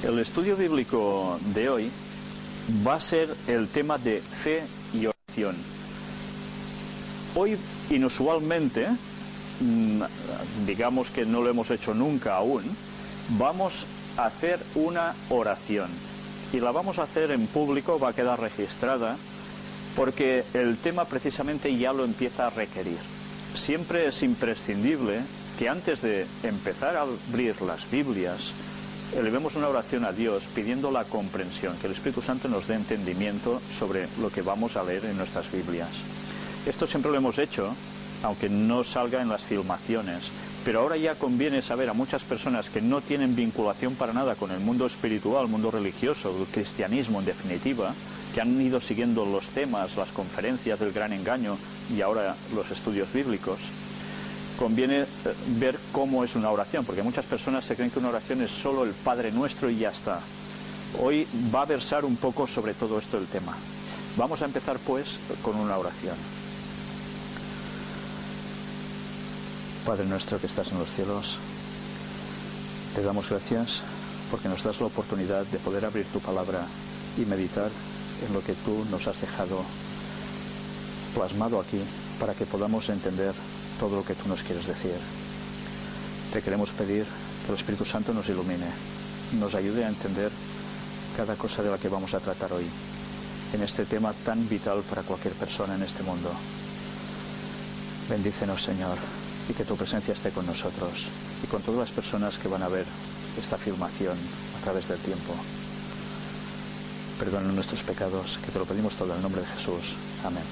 El estudio bíblico de hoy va a ser el tema de fe y oración. Hoy, inusualmente, digamos que no lo hemos hecho nunca aún, vamos a hacer una oración. Y la vamos a hacer en público, va a quedar registrada, porque el tema precisamente ya lo empieza a requerir. Siempre es imprescindible que antes de empezar a abrir las Biblias, elevemos una oración a Dios pidiendo la comprensión, que el Espíritu Santo nos dé entendimiento sobre lo que vamos a leer en nuestras Biblias. Esto siempre lo hemos hecho, aunque no salga en las filmaciones, pero ahora ya conviene saber a muchas personas que no tienen vinculación para nada con el mundo espiritual, el mundo religioso, el cristianismo en definitiva, que han ido siguiendo los temas, las conferencias del gran engaño y ahora los estudios bíblicos. Conviene ver cómo es una oración, porque muchas personas se creen que una oración es solo el Padre Nuestro y ya está. Hoy va a versar un poco sobre todo esto el tema. Vamos a empezar pues con una oración. Padre nuestro que estás en los cielos, te damos gracias porque nos das la oportunidad de poder abrir tu palabra y meditar en lo que tú nos has dejado plasmado aquí para que podamos entender todo lo que tú nos quieres decir. Te queremos pedir que el Espíritu Santo nos ilumine, nos ayude a entender cada cosa de la que vamos a tratar hoy, en este tema tan vital para cualquier persona en este mundo. Bendícenos, Señor, y que tu presencia esté con nosotros y con todas las personas que van a ver esta filmación a través del tiempo. Perdona nuestros pecados, que te lo pedimos todo en el nombre de Jesús. Amén.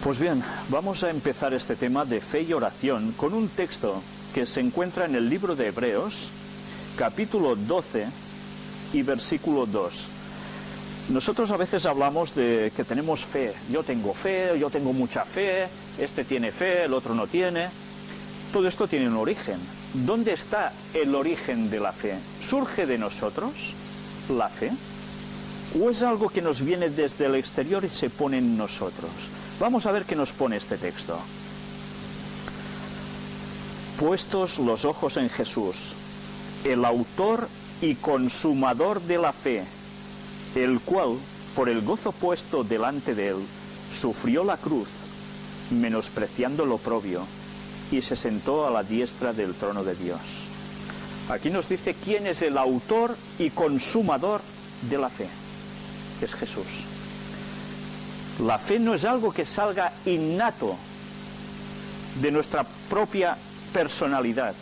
Pues bien, vamos a empezar este tema de fe y oración con un texto que se encuentra en el libro de Hebreos, capítulo 12 y versículo 2. Nosotros a veces hablamos de que tenemos fe. Yo tengo mucha fe, este tiene fe, el otro no tiene. Todo esto tiene un origen. ¿Dónde está el origen de la fe? ¿Surge de nosotros la fe? ¿O es algo que nos viene desde el exterior y se pone en nosotros? Vamos a ver qué nos pone este texto. Puestos los ojos en Jesús, el autor y consumador de la fe, el cual, por el gozo puesto delante de él, sufrió la cruz, menospreciando el oprobio, y se sentó a la diestra del trono de Dios. Aquí nos dice quién es el autor y consumador de la fe. Es Jesús. La fe no es algo que salga innato de nuestra propia personalidad,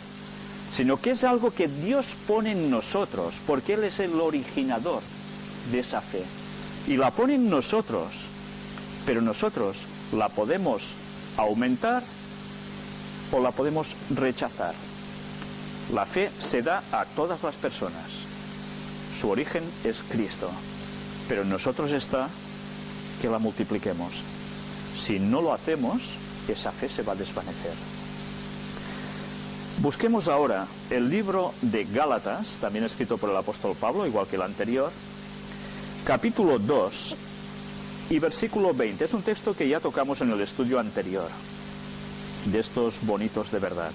sino que es algo que Dios pone en nosotros, porque Él es el originador de esa fe. Y la pone en nosotros, pero nosotros la podemos aumentar o la podemos rechazar. La fe se da a todas las personas. Su origen es Cristo, pero en nosotros está que la multipliquemos. Si no lo hacemos, esa fe se va a desvanecer. Busquemos ahora el libro de Gálatas, también escrito por el apóstol Pablo, igual que el anterior, capítulo 2 y versículo 20. Es un texto que ya tocamos en el estudio anterior, de estos bonitos de verdad.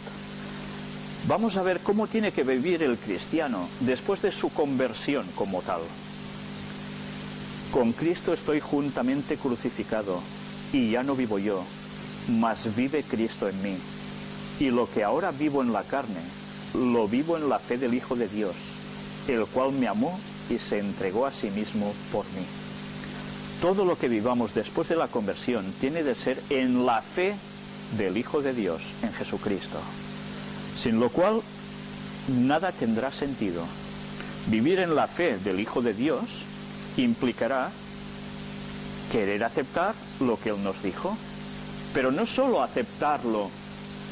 Vamos a ver cómo tiene que vivir el cristiano después de su conversión como tal. Con Cristo estoy juntamente crucificado, y ya no vivo yo, mas vive Cristo en mí. Y lo que ahora vivo en la carne, lo vivo en la fe del Hijo de Dios, el cual me amó y se entregó a sí mismo por mí. Todo lo que vivamos después de la conversión tiene de ser en la fe del Hijo de Dios, en Jesucristo. Sin lo cual, nada tendrá sentido. Vivir en la fe del Hijo de Dios implicará querer aceptar lo que Él nos dijo, pero no solo aceptarlo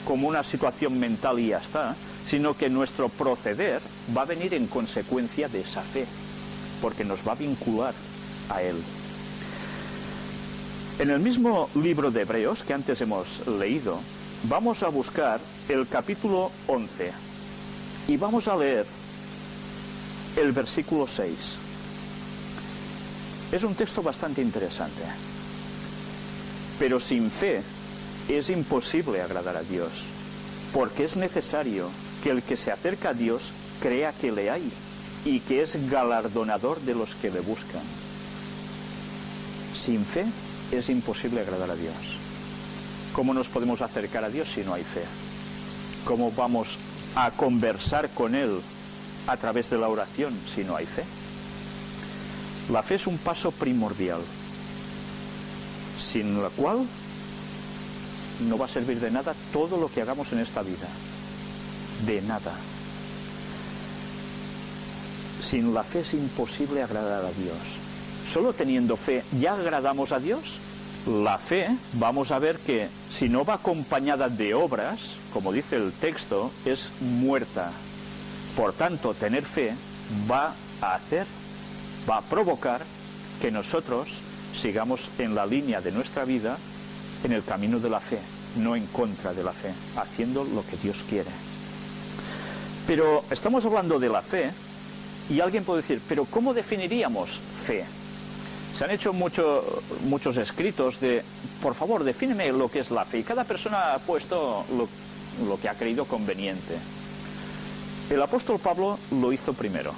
como una situación mental y ya está, sino que nuestro proceder va a venir en consecuencia de esa fe, porque nos va a vincular a Él. En el mismo libro de Hebreos que antes hemos leído, vamos a buscar el capítulo 11 y vamos a leer el versículo 6. Es un texto bastante interesante. Pero sin fe es imposible agradar a Dios, porque es necesario que el que se acerca a Dios crea que le hay y que es galardonador de los que le buscan. Sin fe es imposible agradar a Dios. ¿Cómo nos podemos acercar a Dios si no hay fe? ¿Cómo vamos a conversar con Él a través de la oración si no hay fe? La fe es un paso primordial, sin la cual no va a servir de nada todo lo que hagamos en esta vida. De nada. Sin la fe es imposible agradar a Dios. Solo teniendo fe ya agradamos a Dios. La fe, vamos a ver que si no va acompañada de obras, como dice el texto, es muerta. Por tanto, tener fe va a provocar que nosotros sigamos en la línea de nuestra vida, en el camino de la fe, no en contra de la fe, haciendo lo que Dios quiere. Pero estamos hablando de la fe, y alguien puede decir, ¿pero cómo definiríamos fe? Se han hecho muchos escritos de, por favor, defíneme lo que es la fe, y cada persona ha puesto lo que ha creído conveniente. El apóstol Pablo lo hizo primero.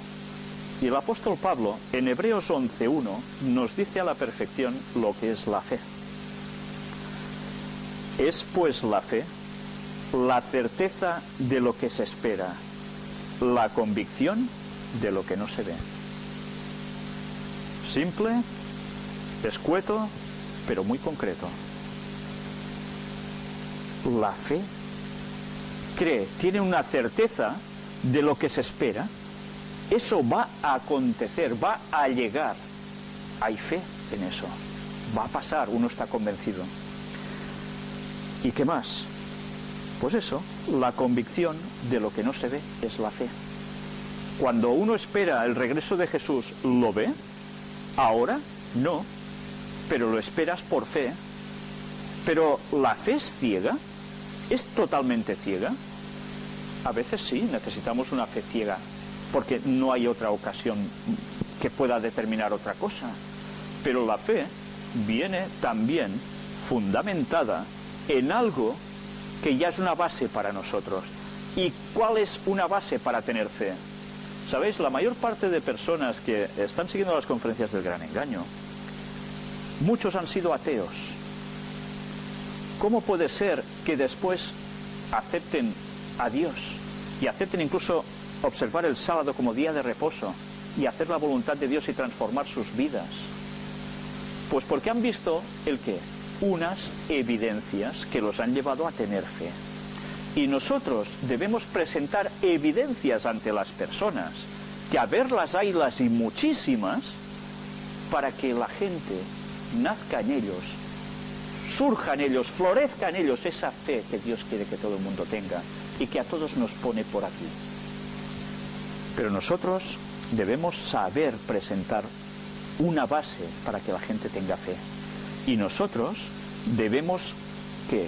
Y el apóstol Pablo, en Hebreos 11:1, nos dice a la perfección lo que es la fe. Es pues la fe, la certeza de lo que se espera, la convicción de lo que no se ve. Simple, escueto, pero muy concreto. La fe cree, tiene una certeza de lo que se espera. Eso va a acontecer, va a llegar. Hay fe en eso. Va a pasar, uno está convencido. ¿Y qué más? Pues eso, la convicción de lo que no se ve es la fe. Cuando uno espera el regreso de Jesús, ¿lo ve? Ahora, no. Pero lo esperas por fe. Pero ¿la fe es ciega? ¿Es totalmente ciega? A veces sí, necesitamos una fe ciega, porque no hay otra ocasión que pueda determinar otra cosa. Pero la fe viene también fundamentada en algo que ya es una base para nosotros. ¿Y cuál es una base para tener fe? ¿Sabéis? La mayor parte de personas que están siguiendo las conferencias del Gran Engaño, muchos han sido ateos. ¿Cómo puede ser que después acepten a Dios y acepten incluso observar el sábado como día de reposo y hacer la voluntad de Dios y transformar sus vidas? Pues porque han visto ¿el qué? Unas evidencias que los han llevado a tener fe. Y nosotros debemos presentar evidencias ante las personas, que a verlas haylas y muchísimas, para que la gente nazca en ellos, surja en ellos, florezca en ellos esa fe que Dios quiere que todo el mundo tenga y que a todos nos pone por aquí. Pero nosotros debemos saber presentar una base para que la gente tenga fe. Y nosotros debemos, ¿qué?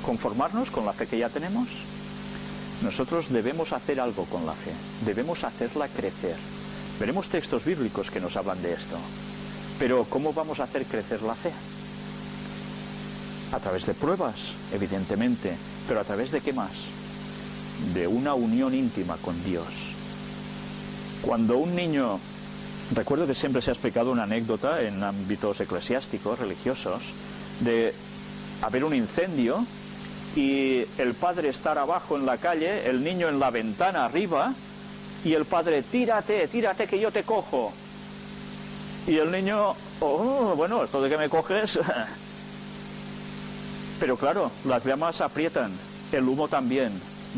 ¿Conformarnos con la fe que ya tenemos? Nosotros debemos hacer algo con la fe, debemos hacerla crecer. Veremos textos bíblicos que nos hablan de esto. Pero ¿cómo vamos a hacer crecer la fe? A través de pruebas, evidentemente, pero ¿a través de qué más? De una unión íntima con Dios. Cuando un niño, recuerdo que siempre se ha explicado una anécdota en ámbitos eclesiásticos, religiosos, de haber un incendio y el padre estar abajo en la calle, el niño en la ventana arriba, y el padre, tírate, tírate que yo te cojo. Y el niño, oh, bueno, esto de que me coges. Pero claro, las llamas aprietan, el humo también,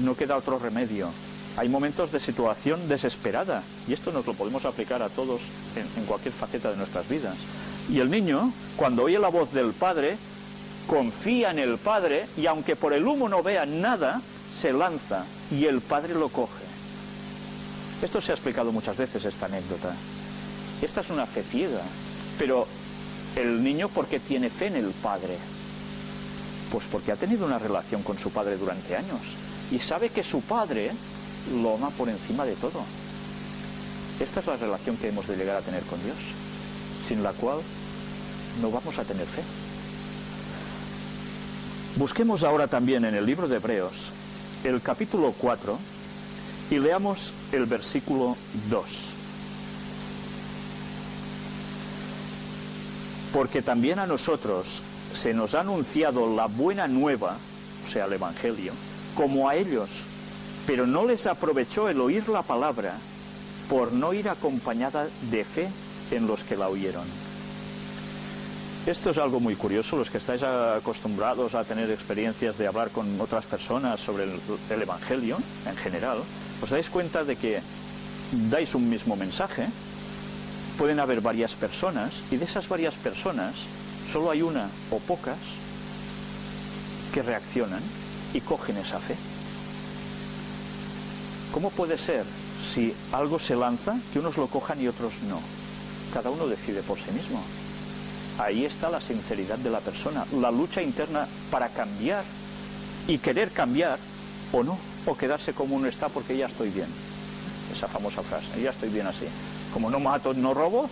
no queda otro remedio. Hay momentos de situación desesperada, y esto nos lo podemos aplicar a todos en cualquier faceta de nuestras vidas. Y el niño, cuando oye la voz del padre, confía en el padre, y aunque por el humo no vea nada, se lanza, y el padre lo coge. Esto se ha explicado muchas veces, esta anécdota. Esta es una fe ciega, pero el niño, ¿por qué tiene fe en el padre? Pues porque ha tenido una relación con su padre durante años, y sabe que su padre lo ama por encima de todo. Esta es la relación que hemos de llegar a tener con Dios, sin la cual no vamos a tener fe. Busquemos ahora también en el libro de Hebreos, el capítulo 4, Y leamos el versículo 2. Porque también a nosotros se nos ha anunciado la buena nueva, o sea, el Evangelio, como a ellos, pero no les aprovechó el oír la palabra por no ir acompañada de fe en los que la oyeron. Esto es algo muy curioso. Los que estáis acostumbrados a tener experiencias de hablar con otras personas sobre el Evangelio en general, os dais cuenta de que dais un mismo mensaje, pueden haber varias personas, y de esas varias personas solo hay una o pocas que reaccionan y cogen esa fe. ¿Cómo puede ser, si algo se lanza, que unos lo cojan y otros no? Cada uno decide por sí mismo. Ahí está la sinceridad de la persona, la lucha interna para cambiar y querer cambiar o no, o quedarse como uno está porque ya estoy bien. Esa famosa frase, ya estoy bien así. Como no mato, no robo,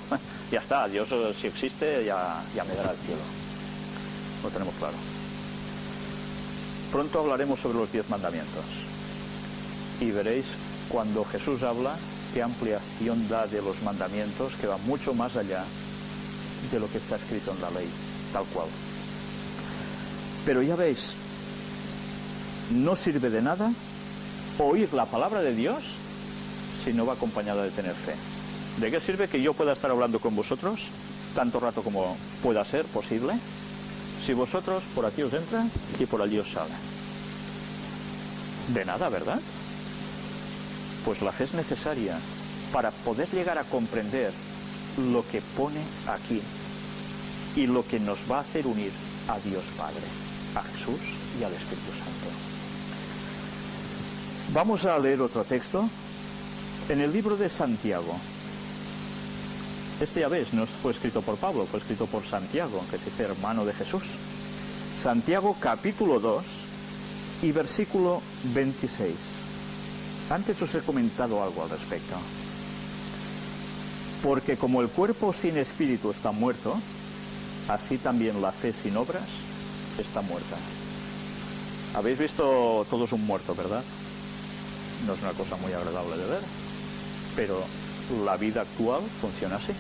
ya está, Dios si existe ya me dará el cielo. Lo tenemos claro. Pronto hablaremos sobre los 10 mandamientos y veréis cuando Jesús habla qué ampliación da de los mandamientos, que va mucho más allá de lo que está escrito en la ley, tal cual. Pero ya veis, no sirve de nada oír la palabra de Dios si no va acompañada de tener fe. ¿De qué sirve que yo pueda estar hablando con vosotros tanto rato como pueda ser posible, si vosotros por aquí os entra y por allí os sale? De nada, ¿verdad? Pues la fe es necesaria para poder llegar a comprender lo que pone aquí y lo que nos va a hacer unir a Dios Padre, a Jesús y al Espíritu Santo. Vamos a leer otro texto en el libro de Santiago. Este, ya ves, no fue escrito por Pablo, fue escrito por Santiago, que se dice hermano de Jesús. Santiago capítulo 2 y versículo 26. Antes os he comentado algo al respecto. Porque como el cuerpo sin espíritu está muerto, así también la fe sin obras está muerta. Habéis visto todos un muerto, ¿verdad? No es una cosa muy agradable de ver, pero la vida actual funciona así.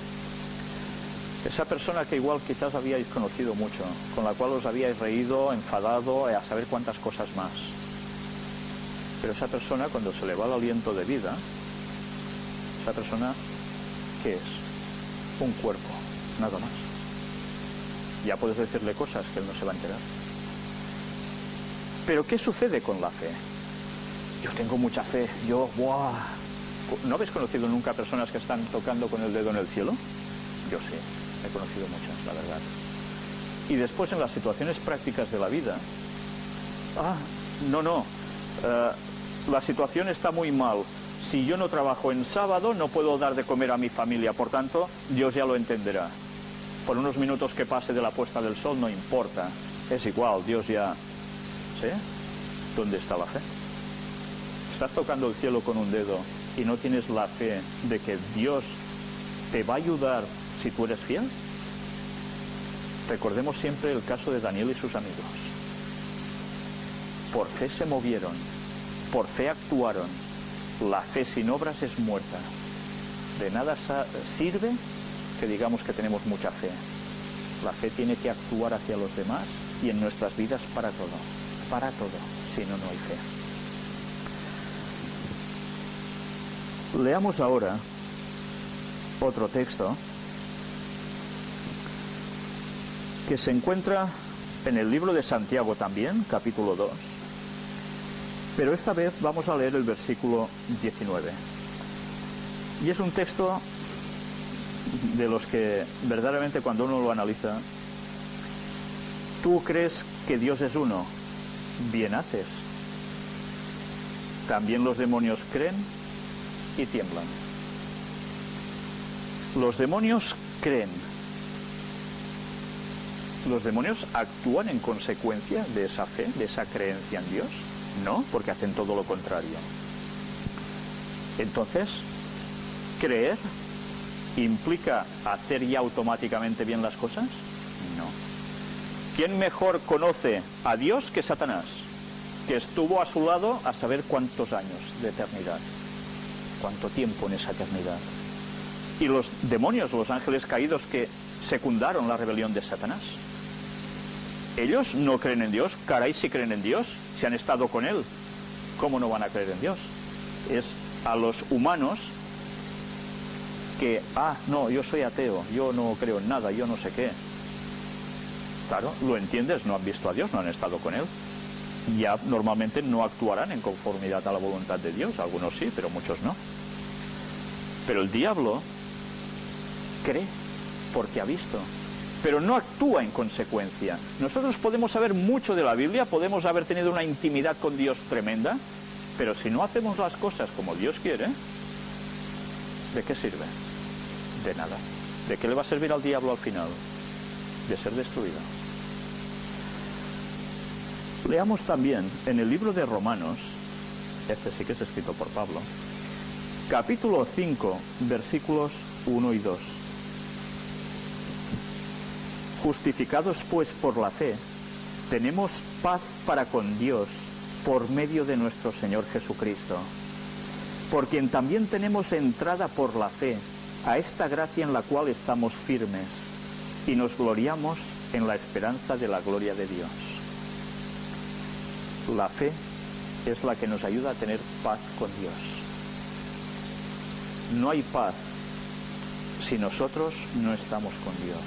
Esa persona que igual quizás habíais conocido mucho, con la cual os habíais reído, enfadado, a saber cuántas cosas más. Pero esa persona, cuando se le va el aliento de vida, esa persona, ¿qué es? Un cuerpo, nada más. Ya puedes decirle cosas que él no se va a enterar. Pero ¿qué sucede con la fe? Yo tengo mucha fe, ¡buah! ¿No habéis conocido nunca personas que están tocando con el dedo en el cielo? Yo sí, he conocido muchas, la verdad. Y después en las situaciones prácticas de la vida, la situación está muy mal. Si yo no trabajo en sábado, no puedo dar de comer a mi familia, por tanto, Dios ya lo entenderá. Por unos minutos que pase de la puesta del sol no importa, es igual, Dios ya... ¿Sí? ¿Dónde está la fe? ¿Estás tocando el cielo con un dedo y no tienes la fe de que Dios te va a ayudar si tú eres fiel? Recordemos siempre el caso de Daniel y sus amigos. Por fe se movieron, por fe actuaron. La fe sin obras es muerta. De nada sirve que digamos que tenemos mucha fe. La fe tiene que actuar hacia los demás y en nuestras vidas para todo, si no, no hay fe. Leamos ahora otro texto que se encuentra en el libro de Santiago también, capítulo 2, pero esta vez vamos a leer el versículo 19. Y es un texto de los que verdaderamente cuando uno lo analiza, tú crees que Dios es uno, bien haces. También los demonios creen y tiemblan. Los demonios creen. ¿Los demonios actúan en consecuencia de esa fe, de esa creencia en Dios? No, porque hacen todo lo contrario. Entonces, ¿creer implica hacer ya automáticamente bien las cosas? No. ¿Quién mejor conoce a Dios que Satanás, que estuvo a su lado a saber cuántos años de eternidad? ¿Cuánto tiempo en esa eternidad? Y los demonios, los ángeles caídos que secundaron la rebelión de Satanás. Ellos no creen en Dios, caray si creen en Dios, si han estado con Él. ¿Cómo no van a creer en Dios? Es a los humanos que, no, yo soy ateo, yo no creo en nada, yo no sé qué. Claro, lo entiendes, no han visto a Dios, no han estado con Él. Ya normalmente no actuarán en conformidad a la voluntad de Dios, algunos sí, pero muchos no. Pero el diablo cree porque ha visto, pero no actúa en consecuencia. Nosotros podemos saber mucho de la Biblia, podemos haber tenido una intimidad con Dios tremenda, pero si no hacemos las cosas como Dios quiere, ¿de qué sirve? De nada. ¿De qué le va a servir al diablo al final? De ser destruido. Leamos también en el libro de Romanos, este sí que es escrito por Pablo, capítulo 5, versículos 1 y 2. Justificados pues por la fe, tenemos paz para con Dios por medio de nuestro Señor Jesucristo, por quien también tenemos entrada por la fe a esta gracia en la cual estamos firmes y nos gloriamos en la esperanza de la gloria de Dios. La fe es la que nos ayuda a tener paz con Dios. No hay paz si nosotros no estamos con Dios.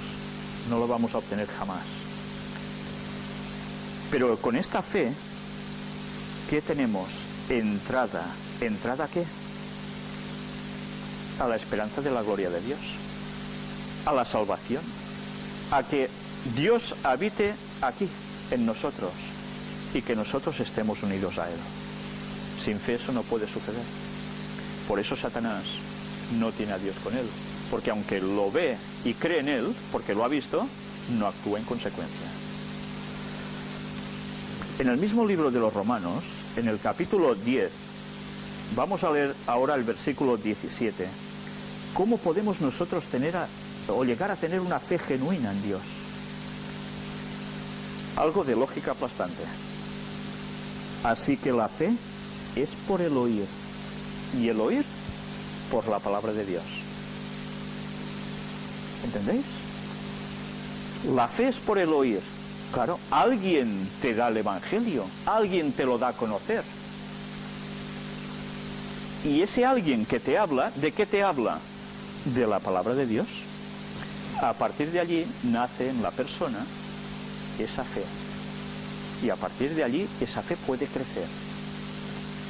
No lo vamos a obtener jamás. Pero con esta fe, ¿qué tenemos? Entrada. ¿Entrada a qué? A la esperanza de la gloria de Dios. A la salvación. A que Dios habite aquí, en nosotros. Y que nosotros estemos unidos a Él. Sin fe eso no puede suceder. Por eso Satanás no tiene a Dios con él. Porque aunque lo ve y cree en Él, porque lo ha visto, no actúa en consecuencia. En el mismo libro de los Romanos, en el capítulo 10, vamos a leer ahora el versículo 17. ¿Cómo podemos nosotros tener o llegar a tener una fe genuina en Dios? Algo de lógica aplastante. Así que la fe es por el oír, y el oír por la palabra de Dios. ¿Entendéis? La fe es por el oír. Claro, alguien te da el Evangelio, alguien te lo da a conocer. Y ese alguien que te habla, ¿de qué te habla? De la palabra de Dios. A partir de allí nace en la persona esa fe. Y a partir de allí esa fe puede crecer.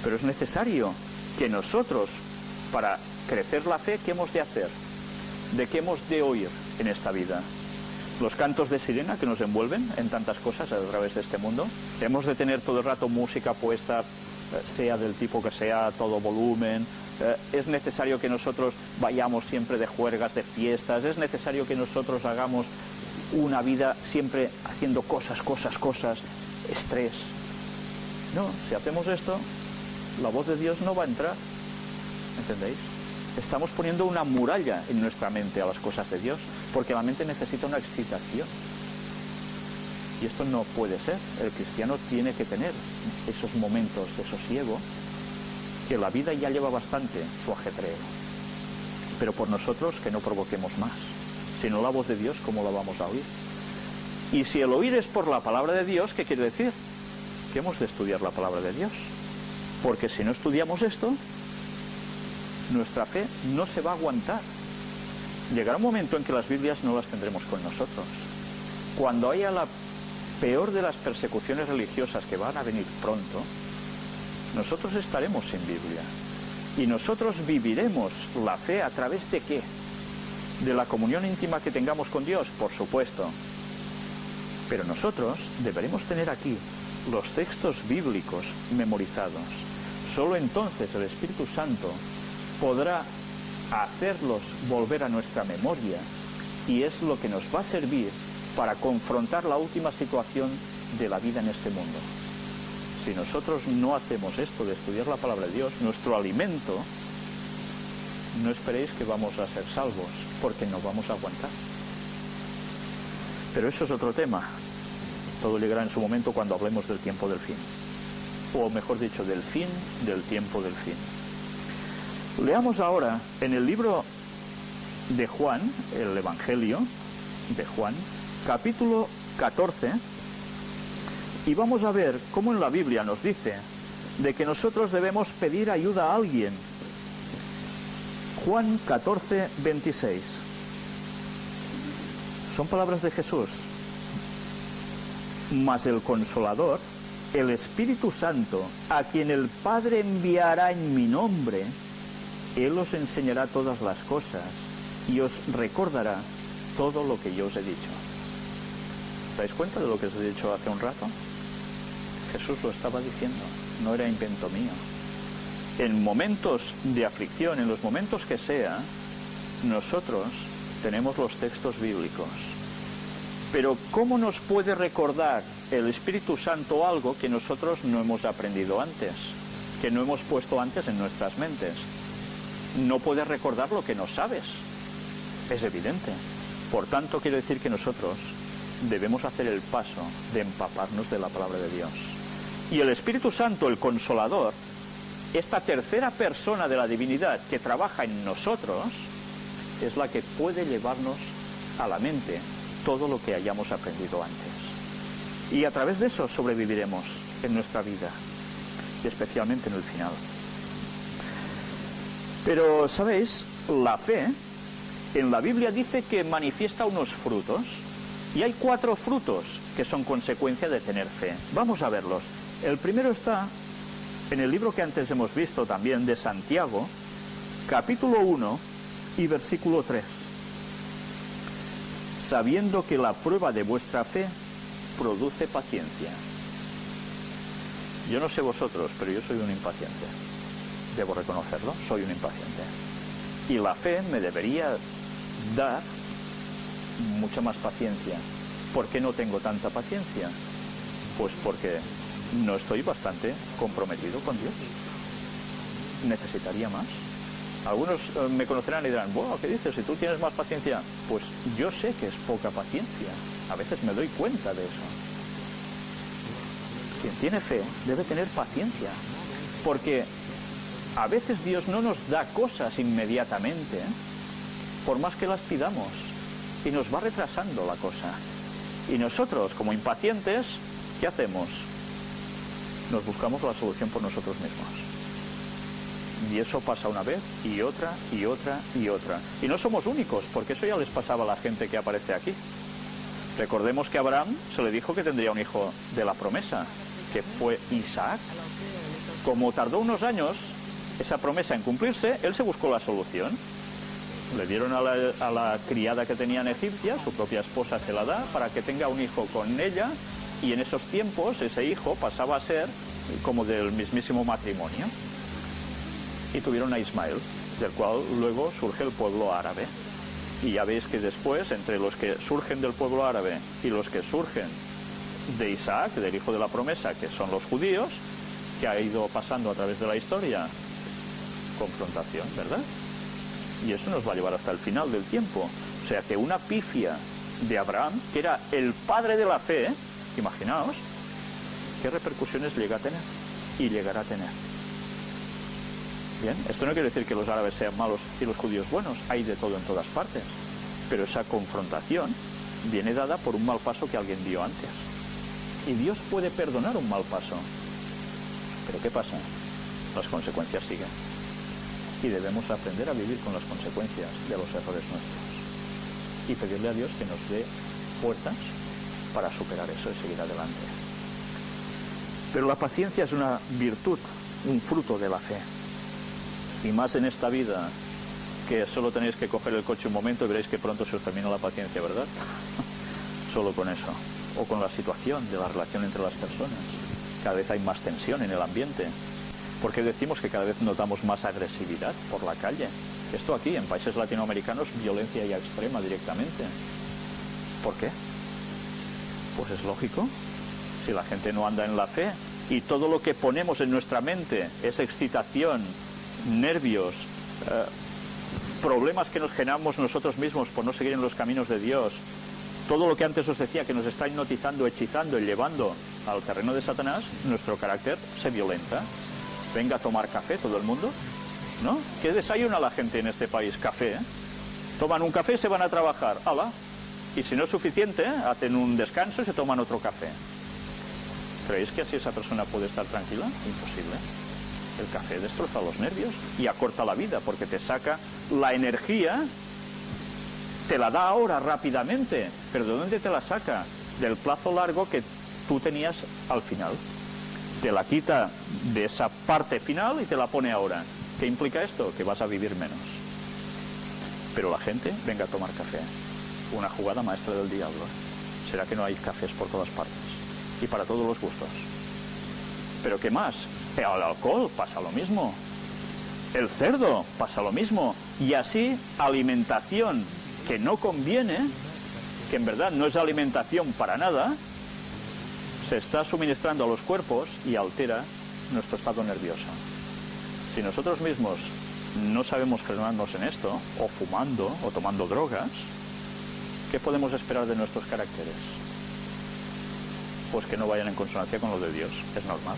Pero es necesario que nosotros, para crecer la fe, ¿qué hemos de hacer? ¿De qué hemos de oír en esta vida? Los cantos de sirena que nos envuelven en tantas cosas a través de este mundo. Hemos de tener todo el rato música puesta, sea del tipo que sea, a todo volumen. Es necesario que nosotros vayamos siempre de juergas, de fiestas. Es necesario que nosotros hagamos una vida siempre haciendo cosas, estrés. No, si hacemos esto, la voz de Dios no va a entrar. ¿Entendéis? Estamos poniendo una muralla en nuestra mente a las cosas de Dios, porque la mente necesita una excitación. Y esto no puede ser. El cristiano tiene que tener esos momentos de sosiego, que la vida ya lleva bastante su ajetreo. Pero por nosotros que no provoquemos más. Si no la voz de Dios, ¿cómo la vamos a oír? Y si el oír es por la palabra de Dios, ¿qué quiere decir? Que hemos de estudiar la palabra de Dios. Porque si no estudiamos esto, nuestra fe no se va a aguantar. Llegará un momento en que las Biblias no las tendremos con nosotros. Cuando haya la peor de las persecuciones religiosas que van a venir pronto, nosotros estaremos sin Biblia. Y nosotros viviremos la fe a través de ¿qué? De la comunión íntima que tengamos con Dios, por supuesto. Pero nosotros deberemos tener aquí los textos bíblicos memorizados. Solo entonces el Espíritu Santo podrá hacerlos volver a nuestra memoria, y es lo que nos va a servir para confrontar la última situación de la vida en este mundo. Si nosotros no hacemos esto de estudiar la palabra de Dios, nuestro alimento, no esperéis que vamos a ser salvos, porque no vamos a aguantar. Pero eso es otro tema. Todo llegará en su momento cuando hablemos del tiempo del fin. O mejor dicho, del fin del tiempo del fin. Leamos ahora en el libro de Juan, el Evangelio de Juan, capítulo 14, y vamos a ver cómo en la Biblia nos dice de que nosotros debemos pedir ayuda a alguien. Juan 14, 26. Son palabras de Jesús. Mas el Consolador, el Espíritu Santo, a quien el Padre enviará en mi nombre, Él os enseñará todas las cosas y os recordará todo lo que yo os he dicho. ¿Os dais cuenta de lo que os he dicho hace un rato? Jesús lo estaba diciendo, no era invento mío. En momentos de aflicción, en los momentos que sea, nosotros tenemos los textos bíblicos. Pero ¿cómo nos puede recordar el Espíritu Santo algo que nosotros no hemos aprendido antes, que no hemos puesto antes en nuestras mentes? No puedes recordar lo que no sabes, es evidente. Por tanto, quiero decir que nosotros debemos hacer el paso de empaparnos de la palabra de Dios. Y el Espíritu Santo, el Consolador, esta tercera persona de la divinidad que trabaja en nosotros, es la que puede llevarnos a la mente todo lo que hayamos aprendido antes. Y a través de eso sobreviviremos en nuestra vida, y especialmente en el final. Pero, ¿sabéis? La fe, en la Biblia dice que manifiesta unos frutos, y hay 4 frutos que son consecuencia de tener fe. Vamos a verlos. El primero está en el libro que antes hemos visto también, de Santiago, capítulo 1 y versículo 3. Sabiendo que la prueba de vuestra fe produce paciencia. Yo no sé vosotros, pero yo soy un impaciente. Debo reconocerlo, soy un impaciente. Y la fe me debería dar mucha más paciencia. ¿Por qué no tengo tanta paciencia? Pues porque no estoy bastante comprometido con Dios. Necesitaría más. Algunos me conocerán y dirán, bueno, ¿qué dices? Si tú tienes más paciencia. Pues yo sé que es poca paciencia. A veces me doy cuenta de eso. Quien tiene fe debe tener paciencia. Porque a veces Dios no nos da cosas inmediatamente, por más que las pidamos. Y nos va retrasando la cosa. Y nosotros, como impacientes, ¿qué hacemos? Nos buscamos la solución por nosotros mismos. Y eso pasa una vez, y otra, y otra, y otra. Y no somos únicos, porque eso ya les pasaba a la gente que aparece aquí. Recordemos que a Abraham se le dijo que tendría un hijo de la promesa, que fue Isaac. Como tardó unos años esa promesa en cumplirse, él se buscó la solución. Le dieron a la criada que tenían egipcia, su propia esposa se la da, para que tenga un hijo con ella, y en esos tiempos ese hijo pasaba a ser como del mismísimo matrimonio. Y tuvieron a Ismael, del cual luego surge el pueblo árabe. Y ya veis que después, entre los que surgen del pueblo árabe y los que surgen de Isaac, del hijo de la promesa, que son los judíos, que ha ido pasando a través de la historia, confrontación, ¿verdad? Y eso nos va a llevar hasta el final del tiempo. O sea que una pifia de Abraham, que era el padre de la fe, imaginaos, qué repercusiones llega a tener y llegará a tener. Bien, esto no quiere decir que los árabes sean malos y los judíos buenos, hay de todo en todas partes, pero esa confrontación viene dada por un mal paso que alguien dio antes. Y Dios puede perdonar un mal paso, pero ¿qué pasa? Las consecuencias siguen. Y debemos aprender a vivir con las consecuencias de los errores nuestros. Y pedirle a Dios que nos dé fuerzas para superar eso y seguir adelante. Pero la paciencia es una virtud, un fruto de la fe. Y más en esta vida, que solo tenéis que coger el coche un momento y veréis que pronto se os termina la paciencia, ¿verdad? Solo con eso. O con la situación de la relación entre las personas. Cada vez hay más tensión en el ambiente. ¿Por qué decimos que cada vez notamos más agresividad por la calle? Esto aquí, en países latinoamericanos, violencia ya extrema directamente. ¿Por qué? Pues es lógico. Si la gente no anda en la fe y todo lo que ponemos en nuestra mente es excitación, nervios, problemas que nos generamos nosotros mismos por no seguir en los caminos de Dios, todo lo que antes os decía que nos está hipnotizando, hechizando y llevando al terreno de Satanás, nuestro carácter se violenta. Venga a tomar café todo el mundo ¿no? ¿Qué desayuna la gente en este país? Café, ¿eh? Toman un café y se van a trabajar. ¡Hala! Y si no es suficiente, hacen un descanso y se toman otro café. ¿Creéis que así esa persona puede estar tranquila? Imposible. El café destroza los nervios y acorta la vida porque te saca la energía, te la da ahora rápidamente, pero ¿de dónde te la saca? Del plazo largo que tú tenías al final. Te la quita de esa parte final y te la pone ahora. ¿Qué implica esto? Que vas a vivir menos. Pero la gente, venga a tomar café. Una jugada maestra del diablo. ¿Será que no hay cafés por todas partes? Y para todos los gustos. ¿Pero qué más? El alcohol pasa lo mismo. El cerdo pasa lo mismo. Y así, alimentación que no conviene, que en verdad no es alimentación para nada, se está suministrando a los cuerpos y altera nuestro estado nervioso. Si nosotros mismos no sabemos frenarnos en esto, o fumando, o tomando drogas, ¿qué podemos esperar de nuestros caracteres? Pues que no vayan en consonancia con lo de Dios, es normal.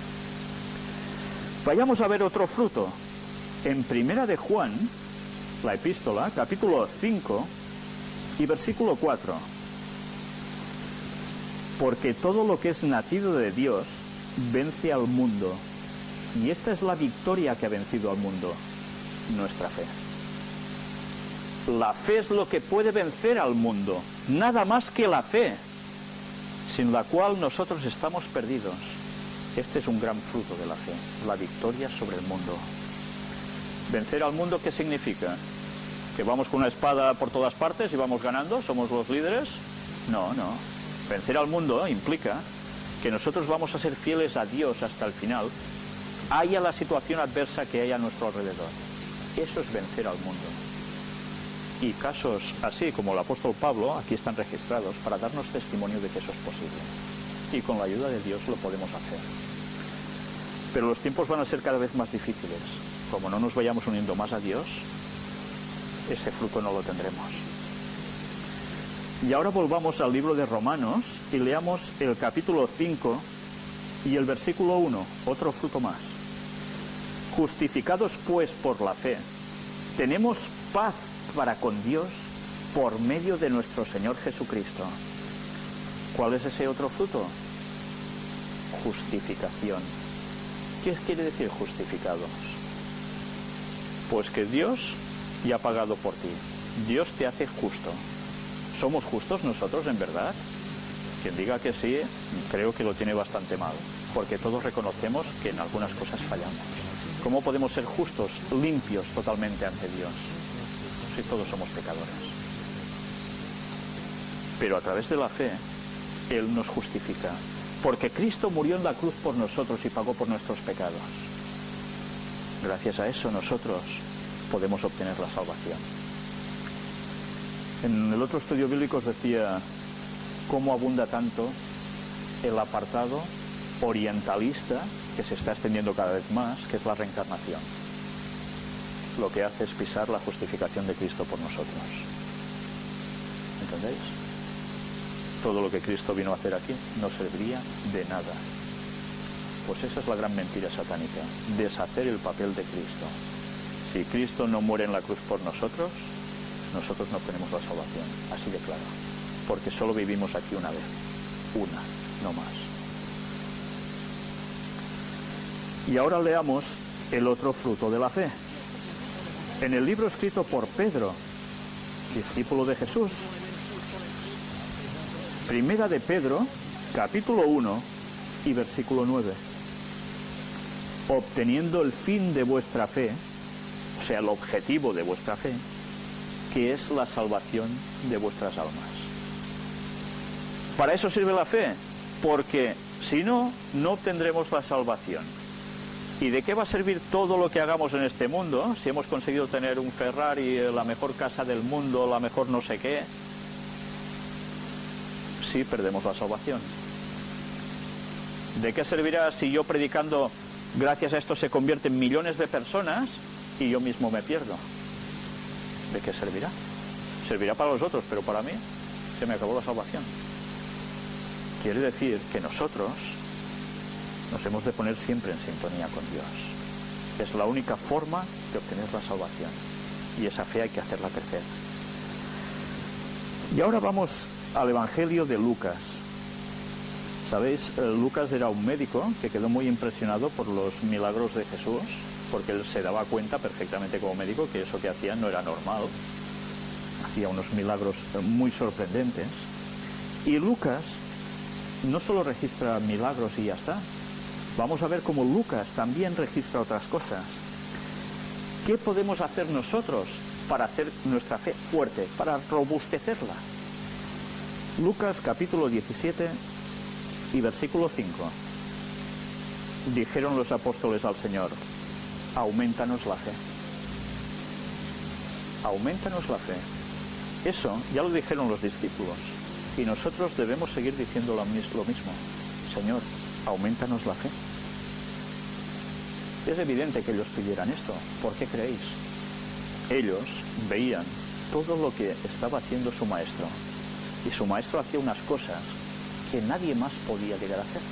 Vayamos a ver otro fruto. En Primera de Juan, la epístola, capítulo 5 y versículo 4. Porque todo lo que es nacido de Dios vence al mundo. Y esta es la victoria que ha vencido al mundo, nuestra fe. La fe es lo que puede vencer al mundo, nada más que la fe, sin la cual nosotros estamos perdidos. Este es un gran fruto de la fe, la victoria sobre el mundo. ¿Vencer al mundo qué significa? ¿Que vamos con una espada por todas partes y vamos ganando? ¿Somos los líderes? No, no. Vencer al mundo implica que nosotros vamos a ser fieles a Dios hasta el final, haya la situación adversa que haya a nuestro alrededor. Eso es vencer al mundo. Y casos así como el apóstol Pablo aquí están registrados para darnos testimonio de que eso es posible. Y con la ayuda de Dios lo podemos hacer. Pero los tiempos van a ser cada vez más difíciles. Como no nos vayamos uniendo más a Dios, ese fruto no lo tendremos. Y ahora volvamos al libro de Romanos y leamos el capítulo 5 y el versículo 1, otro fruto más. Justificados pues por la fe, tenemos paz para con Dios por medio de nuestro Señor Jesucristo. ¿Cuál es ese otro fruto? Justificación. ¿Qué quiere decir justificados? Pues que Dios ya ha pagado por ti. Dios te hace justo. ¿Somos justos nosotros en verdad? Quien diga que sí, creo que lo tiene bastante mal, porque todos reconocemos que en algunas cosas fallamos. ¿Cómo podemos ser justos, limpios totalmente ante Dios, si todos somos pecadores? Pero a través de la fe, Él nos justifica, porque Cristo murió en la cruz por nosotros y pagó por nuestros pecados. Gracias a eso nosotros podemos obtener la salvación. En el otro estudio bíblico os decía cómo abunda tanto el apartado orientalista que se está extendiendo cada vez más, que es la reencarnación. Lo que hace es pisar la justificación de Cristo por nosotros. ¿Entendéis? Todo lo que Cristo vino a hacer aquí no serviría de nada. Pues esa es la gran mentira satánica, deshacer el papel de Cristo. Si Cristo no muere en la cruz por nosotros, nosotros no obtenemos la salvación, así de claro, porque solo vivimos aquí una vez, una, no más. Y ahora leamos el otro fruto de la fe. En el libro escrito por Pedro, discípulo de Jesús, Primera de Pedro, capítulo 1 y versículo 9. Obteniendo el fin de vuestra fe, o sea, el objetivo de vuestra fe, que es la salvación de vuestras almas. Para eso sirve la fe, porque si no, no obtendremos la salvación. ¿Y de qué va a servir todo lo que hagamos en este mundo si hemos conseguido tener un Ferrari, la mejor casa del mundo, la mejor no sé qué? Si perdemos la salvación. ¿De qué servirá si yo predicando, gracias a esto se convierten millones de personas y yo mismo me pierdo? ¿De qué servirá? Servirá para los otros, pero para mí se me acabó la salvación. Quiere decir que nosotros nos hemos de poner siempre en sintonía con Dios. Es la única forma de obtener la salvación. Y esa fe hay que hacerla crecer. Y ahora vamos al Evangelio de Lucas. ¿Sabéis? Lucas era un médico que quedó muy impresionado por los milagros de Jesús, porque él se daba cuenta perfectamente como médico que eso que hacía no era normal. Hacía unos milagros muy sorprendentes. Y Lucas no solo registra milagros y ya está. Vamos a ver cómo Lucas también registra otras cosas. ¿Qué podemos hacer nosotros para hacer nuestra fe fuerte, para robustecerla? Lucas capítulo 17 y versículo 5. Dijeron los apóstoles al Señor: aumentanos la fe. Aumentanos la fe. Eso ya lo dijeron los discípulos. Y nosotros debemos seguir diciendo lo mismo. Señor, aumentanos la fe. Es evidente que ellos pidieran esto. ¿Por qué creéis? Ellos veían todo lo que estaba haciendo su maestro. Y su maestro hacía unas cosas que nadie más podía llegar a hacer.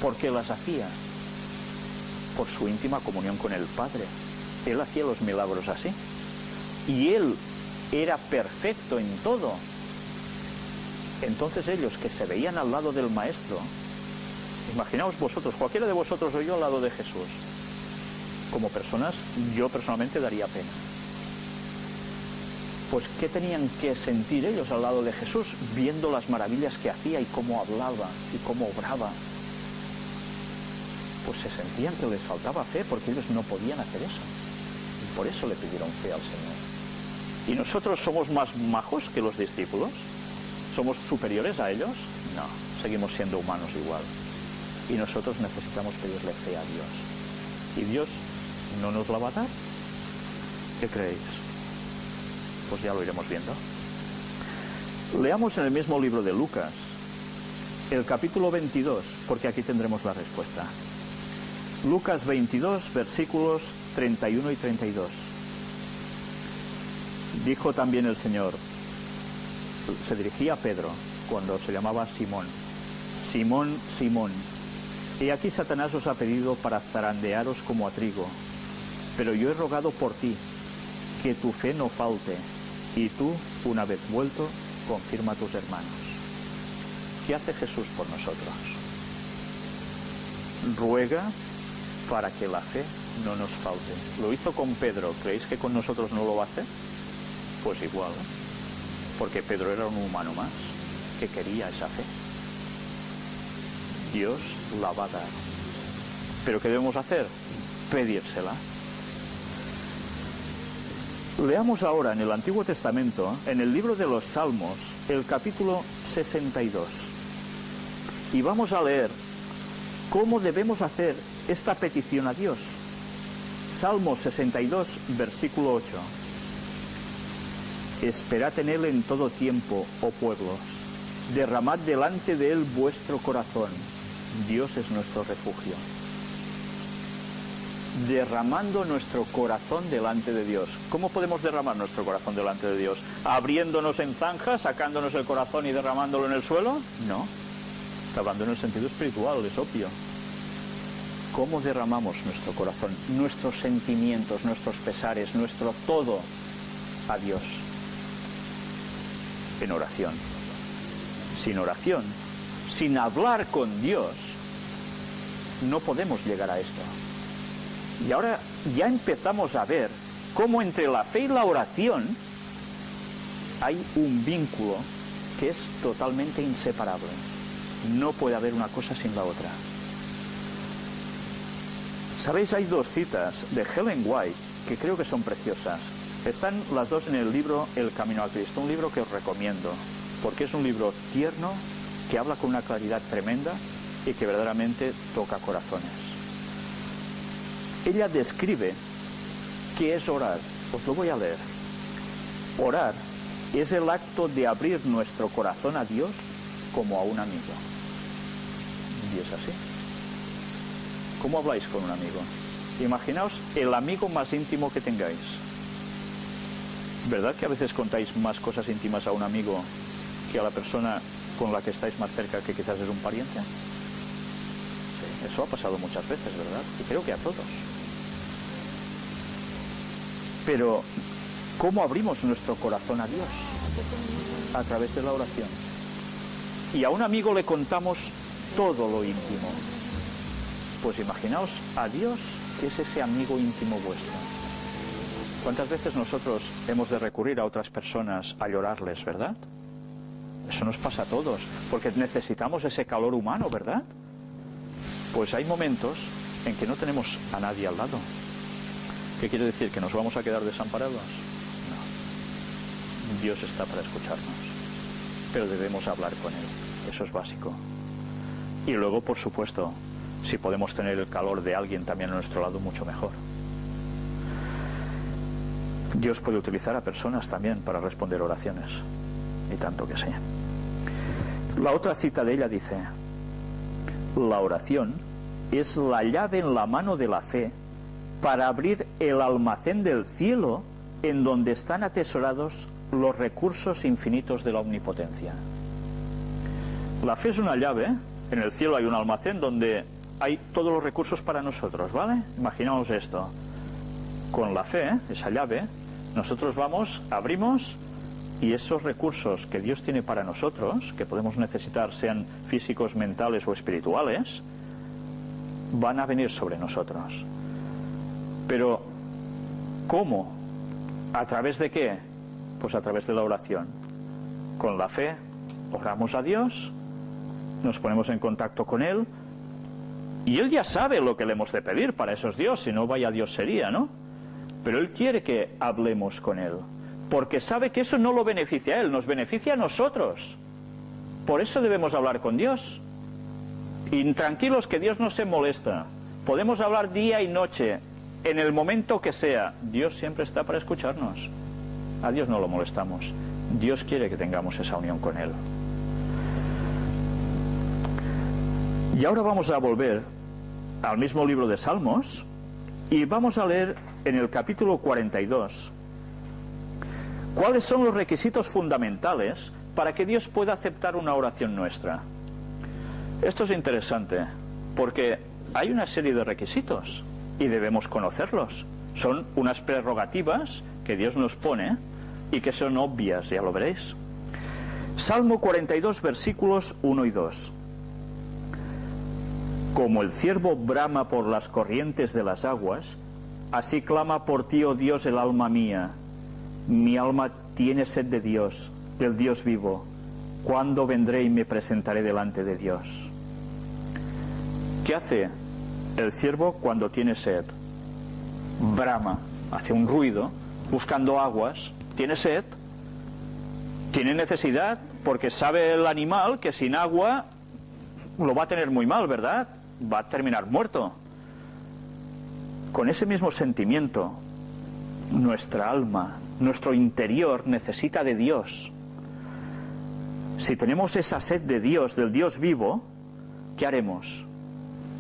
¿Por qué las hacía? Por su íntima comunión con el Padre. Él hacía los milagros así. Y él era perfecto en todo. Entonces ellos, que se veían al lado del maestro, imaginaos vosotros, cualquiera de vosotros o yo al lado de Jesús, como personas, yo personalmente daría pena. Pues ¿qué tenían que sentir ellos al lado de Jesús, viendo las maravillas que hacía y cómo hablaba y cómo obraba? Pues se sentían que les faltaba fe, porque ellos no podían hacer eso. Y por eso le pidieron fe al Señor. ¿Y nosotros somos más majos que los discípulos? ¿Somos superiores a ellos? No, seguimos siendo humanos igual. Y nosotros necesitamos pedirle fe a Dios. ¿Y Dios no nos la va a dar? ¿Qué creéis? Pues ya lo iremos viendo. Leamos en el mismo libro de Lucas, el capítulo 22, porque aquí tendremos la respuesta. Lucas 22, versículos 31 y 32. Dijo también el Señor, se dirigía a Pedro cuando se llamaba Simón: Simón, Simón, he aquí Satanás os ha pedido para zarandearos como a trigo, pero yo he rogado por ti, que tu fe no falte, y tú, una vez vuelto, confirma a tus hermanos. ¿Qué hace Jesús por nosotros? Ruega para que la fe no nos falte. Lo hizo con Pedro, ¿creéis que con nosotros no lo va a hacer? Pues igual, porque Pedro era un humano más que quería esa fe. Dios la va a dar. ¿Pero qué debemos hacer? Pedírsela. Leamos ahora en el Antiguo Testamento, en el libro de los Salmos, el capítulo 62. Y vamos a leer cómo debemos hacer esta petición a Dios. Salmo 62, versículo 8. Esperad en él en todo tiempo, oh pueblos, derramad delante de él vuestro corazón. Dios es nuestro refugio. Derramando nuestro corazón delante de Dios. ¿Cómo podemos derramar nuestro corazón delante de Dios? ¿Abriéndonos en zanja, sacándonos el corazón y derramándolo en el suelo? No. Está hablando en el sentido espiritual, es obvio. ¿Cómo derramamos nuestro corazón, nuestros sentimientos, nuestros pesares, nuestro todo a Dios? En oración. Sin oración, sin hablar con Dios, no podemos llegar a esto. Y ahora ya empezamos a ver cómo entre la fe y la oración hay un vínculo que es totalmente inseparable. No puede haber una cosa sin la otra. ¿Sabéis? Hay dos citas de Ellen White que creo que son preciosas. Están las dos en el libro El Camino a Cristo, un libro que os recomiendo, porque es un libro tierno, que habla con una claridad tremenda y que verdaderamente toca corazones. Ella describe qué es orar. Os lo voy a leer. Orar es el acto de abrir nuestro corazón a Dios como a un amigo. Y es así. ¿Cómo habláis con un amigo? Imaginaos el amigo más íntimo que tengáis. ¿Verdad que a veces contáis más cosas íntimas a un amigo que a la persona con la que estáis más cerca, que quizás es un pariente? Sí, eso ha pasado muchas veces, ¿verdad? Y creo que a todos. Pero, ¿cómo abrimos nuestro corazón a Dios? A través de la oración. Y a un amigo le contamos todo lo íntimo. Pues imaginaos a Dios, que es ese amigo íntimo vuestro. ¿Cuántas veces nosotros hemos de recurrir a otras personas a llorarles, verdad? Eso nos pasa a todos, porque necesitamos ese calor humano, ¿verdad? Pues hay momentos en que no tenemos a nadie al lado. ¿Qué quiere decir? ¿Que nos vamos a quedar desamparados? No. Dios está para escucharnos, pero debemos hablar con Él. Eso es básico. Y luego, por supuesto, si podemos tener el calor de alguien también a nuestro lado, mucho mejor. Dios puede utilizar a personas también para responder oraciones, y tanto que sí. La otra cita de ella dice: la oración es la llave en la mano de la fe para abrir el almacén del cielo en donde están atesorados los recursos infinitos de la omnipotencia. La fe es una llave. En el cielo hay un almacén donde hay todos los recursos para nosotros, ¿vale? Imaginaos esto. Con la fe, esa llave, nosotros vamos, abrimos, y esos recursos que Dios tiene para nosotros, que podemos necesitar, sean físicos, mentales o espirituales, van a venir sobre nosotros. Pero, ¿cómo? ¿A través de qué? Pues a través de la oración. Con la fe, oramos a Dios, nos ponemos en contacto con Él, y Él ya sabe lo que le hemos de pedir, para eso es Dios, si no, vaya Dios sería, ¿no? Pero Él quiere que hablemos con Él, porque sabe que eso no lo beneficia a Él, nos beneficia a nosotros. Por eso debemos hablar con Dios. Y tranquilos, que Dios no se molesta. Podemos hablar día y noche, en el momento que sea. Dios siempre está para escucharnos. A Dios no lo molestamos. Dios quiere que tengamos esa unión con Él. Y ahora vamos a volver al mismo libro de Salmos y vamos a leer en el capítulo 42 cuáles son los requisitos fundamentales para que Dios pueda aceptar una oración nuestra. Esto es interesante porque hay una serie de requisitos y debemos conocerlos. Son unas prerrogativas que Dios nos pone y que son obvias, ya lo veréis. Salmo 42, versículos 1 y 2. Como el ciervo brama por las corrientes de las aguas, así clama por ti, oh Dios, el alma mía. Mi alma tiene sed de Dios, del Dios vivo. ¿Cuándo vendré y me presentaré delante de Dios? ¿Qué hace el ciervo cuando tiene sed? Brama, hace un ruido, buscando aguas, tiene sed, tiene necesidad, porque sabe el animal que sin agua lo va a tener muy mal, ¿verdad? Va a terminar muerto. Con ese mismo sentimiento, nuestra alma, nuestro interior necesita de Dios. Si tenemos esa sed de Dios, del Dios vivo, ¿qué haremos?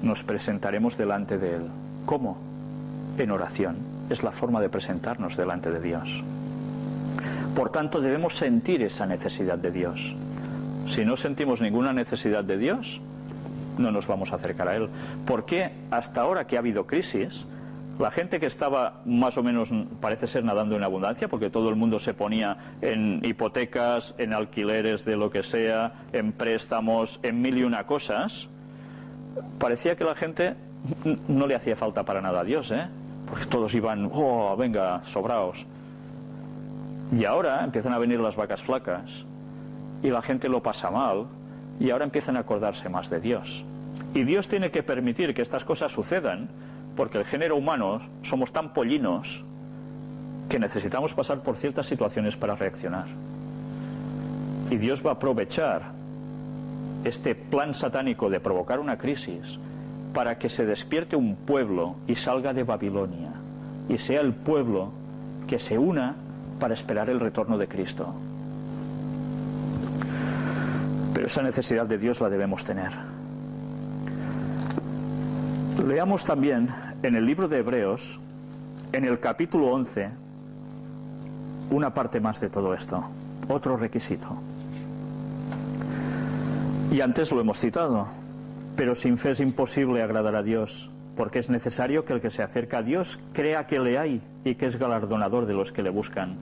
Nos presentaremos delante de Él. ¿Cómo? En oración. Es la forma de presentarnos delante de Dios. Por tanto, debemos sentir esa necesidad de Dios. Si no sentimos ninguna necesidad de Dios, no nos vamos a acercar a Él. ¿Por qué hasta ahora que ha habido crisis, la gente que estaba más o menos, parece ser, nadando en abundancia, porque todo el mundo se ponía en hipotecas, en alquileres de lo que sea, en préstamos, en mil y una cosas, parecía que la gente no le hacía falta para nada a Dios, porque todos iban, oh, venga, sobraos. Y ahora empiezan a venir las vacas flacas, y la gente lo pasa mal, y ahora empiezan a acordarse más de Dios. Y Dios tiene que permitir que estas cosas sucedan, porque el género humano somos tan pollinos que necesitamos pasar por ciertas situaciones para reaccionar. Y Dios va a aprovechar este plan satánico de provocar una crisis para que se despierte un pueblo y salga de Babilonia, y sea el pueblo que se una para esperar el retorno de Cristo. Pero esa necesidad de Dios la debemos tener. Leamos también en el libro de Hebreos, en el capítulo 11, una parte más de todo esto, otro requisito. Y antes lo hemos citado, pero sin fe es imposible agradar a Dios, porque es necesario que el que se acerca a Dios crea que le hay y que es galardonador de los que le buscan.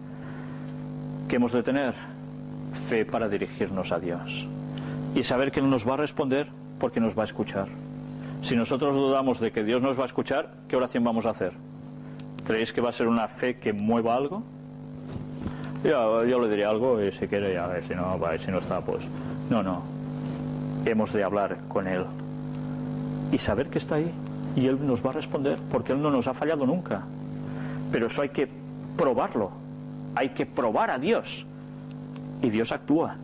¿Qué hemos de tener? Fe para dirigirnos a Dios y saber que Él nos va a responder porque nos va a escuchar. Si nosotros dudamos de que Dios nos va a escuchar, ¿qué oración vamos a hacer? ¿Creéis que va a ser una fe que mueva algo? Yo le diré algo y si quiere, ya, si no está, pues... No. Hemos de hablar con Él y saber que está ahí y Él nos va a responder porque Él no nos ha fallado nunca. Pero eso hay que probarlo. Hay que probar a Dios. Y Dios actúa.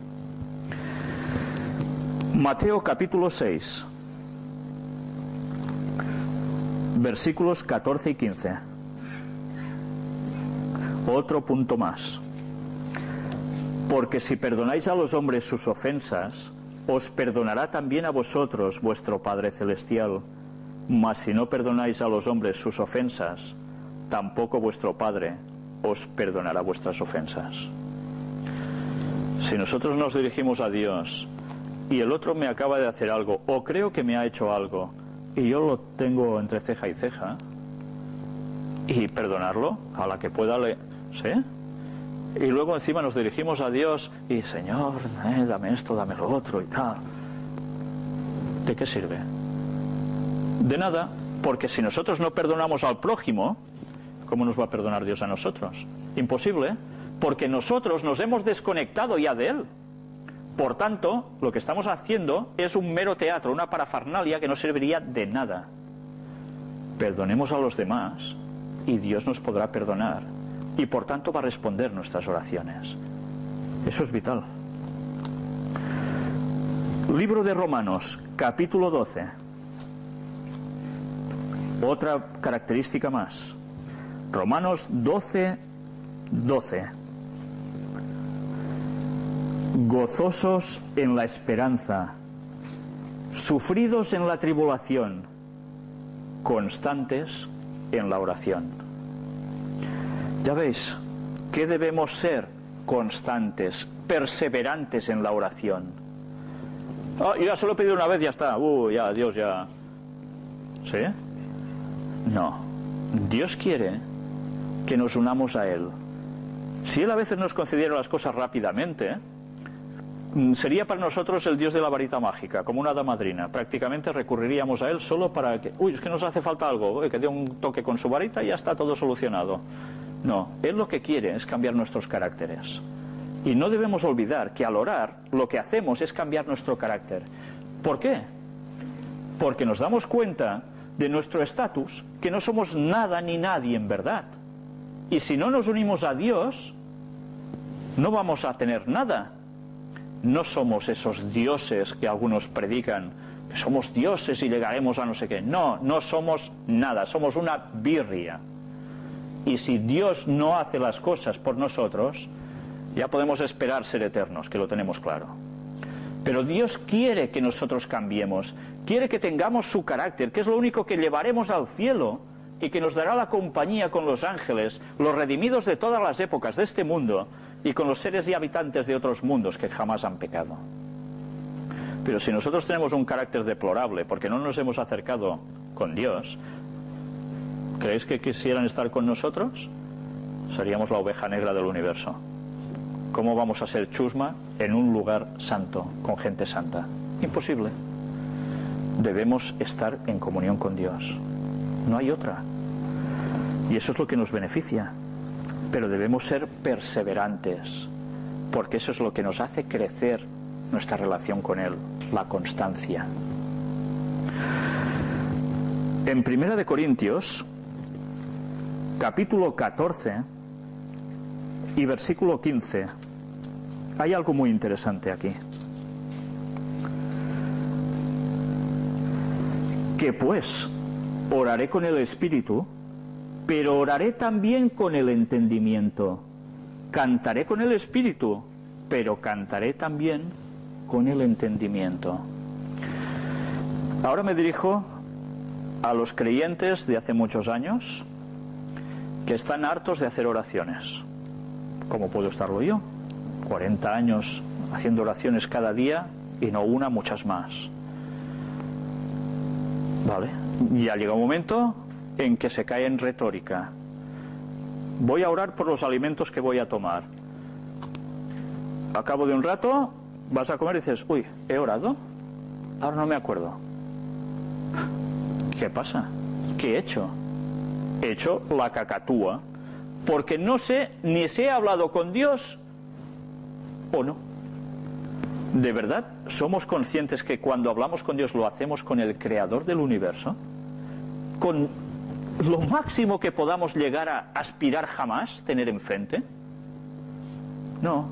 Mateo capítulo 6, versículos 14 y 15. Otro punto más. Porque si perdonáis a los hombres sus ofensas, os perdonará también a vosotros vuestro Padre Celestial. Mas si no perdonáis a los hombres sus ofensas, tampoco vuestro Padre os perdonará vuestras ofensas. Si nosotros nos dirigimos a Dios y el otro me acaba de hacer algo, o creo que me ha hecho algo, y yo lo tengo entre ceja y ceja, y perdonarlo a la que pueda, ¿sí? Y luego encima nos dirigimos a Dios y Señor, dame esto, dame lo otro y tal. ¿De qué sirve? De nada, porque si nosotros no perdonamos al prójimo, ¿cómo nos va a perdonar Dios a nosotros? Imposible, porque nosotros nos hemos desconectado ya de Él. Por tanto, lo que estamos haciendo es un mero teatro, una parafernalia que no serviría de nada. Perdonemos a los demás y Dios nos podrá perdonar. Y por tanto va a responder nuestras oraciones. Eso es vital. Libro de Romanos, capítulo 12. Otra característica más. Romanos 12, 12. Gozosos en la esperanza, sufridos en la tribulación, constantes en la oración. Ya veis, ¿qué debemos ser? Constantes, perseverantes en la oración. Yo ya se lo he pedido una vez, ya está. Ya, Dios ya... ¿Sí? No. Dios quiere que nos unamos a Él. Si Él a veces nos concediera las cosas rápidamente, sería para nosotros el Dios de la varita mágica, como una hada madrina. Prácticamente recurriríamos a Él solo para que... es que nos hace falta algo, que dé un toque con su varita y ya está todo solucionado. No, Él lo que quiere es cambiar nuestros caracteres. Y no debemos olvidar que al orar lo que hacemos es cambiar nuestro carácter. ¿Por qué? Porque nos damos cuenta de nuestro estatus, que no somos nada ni nadie en verdad. Y si no nos unimos a Dios, no vamos a tener nada. No somos esos dioses que algunos predican, que somos dioses y llegaremos a no sé qué. No, no somos nada, somos una birria. Y si Dios no hace las cosas por nosotros, ya podemos esperar ser eternos, que lo tenemos claro. Pero Dios quiere que nosotros cambiemos, quiere que tengamos su carácter, que es lo único que llevaremos al cielo y que nos dará la compañía con los ángeles, los redimidos de todas las épocas de este mundo y con los seres y habitantes de otros mundos que jamás han pecado. Pero si nosotros tenemos un carácter deplorable porque no nos hemos acercado con Dios, ¿creéis que quisieran estar con nosotros? Seríamos la oveja negra del universo. ¿Cómo vamos a ser chusma en un lugar santo, con gente santa? Imposible. Debemos estar en comunión con Dios. No hay otra. Y eso es lo que nos beneficia. Pero debemos ser perseverantes, porque eso es lo que nos hace crecer nuestra relación con Él, la constancia. En 1 Corintios, capítulo 14 y versículo 15, hay algo muy interesante aquí. Que pues, oraré con el Espíritu, pero oraré también con el entendimiento. Cantaré con el Espíritu, pero cantaré también con el entendimiento. Ahora me dirijo a los creyentes de hace muchos años que están hartos de hacer oraciones. ¿Cómo puedo estarlo yo? 40 años haciendo oraciones cada día y no una, muchas más. Vale, ya llega un momento en que se cae en retórica. voy a orar por los alimentos que voy a tomar. A cabo de un rato vas a comer y dices, uy, ¿he orado? Ahora no me acuerdo. ¿Qué pasa? ¿Qué he hecho? He hecho la cacatúa, porque no sé ni si he hablado con Dios o no. ¿De verdad somos conscientes que cuando hablamos con Dios lo hacemos con el Creador del universo? ¿Con lo máximo que podamos llegar a aspirar jamás tener enfrente? No,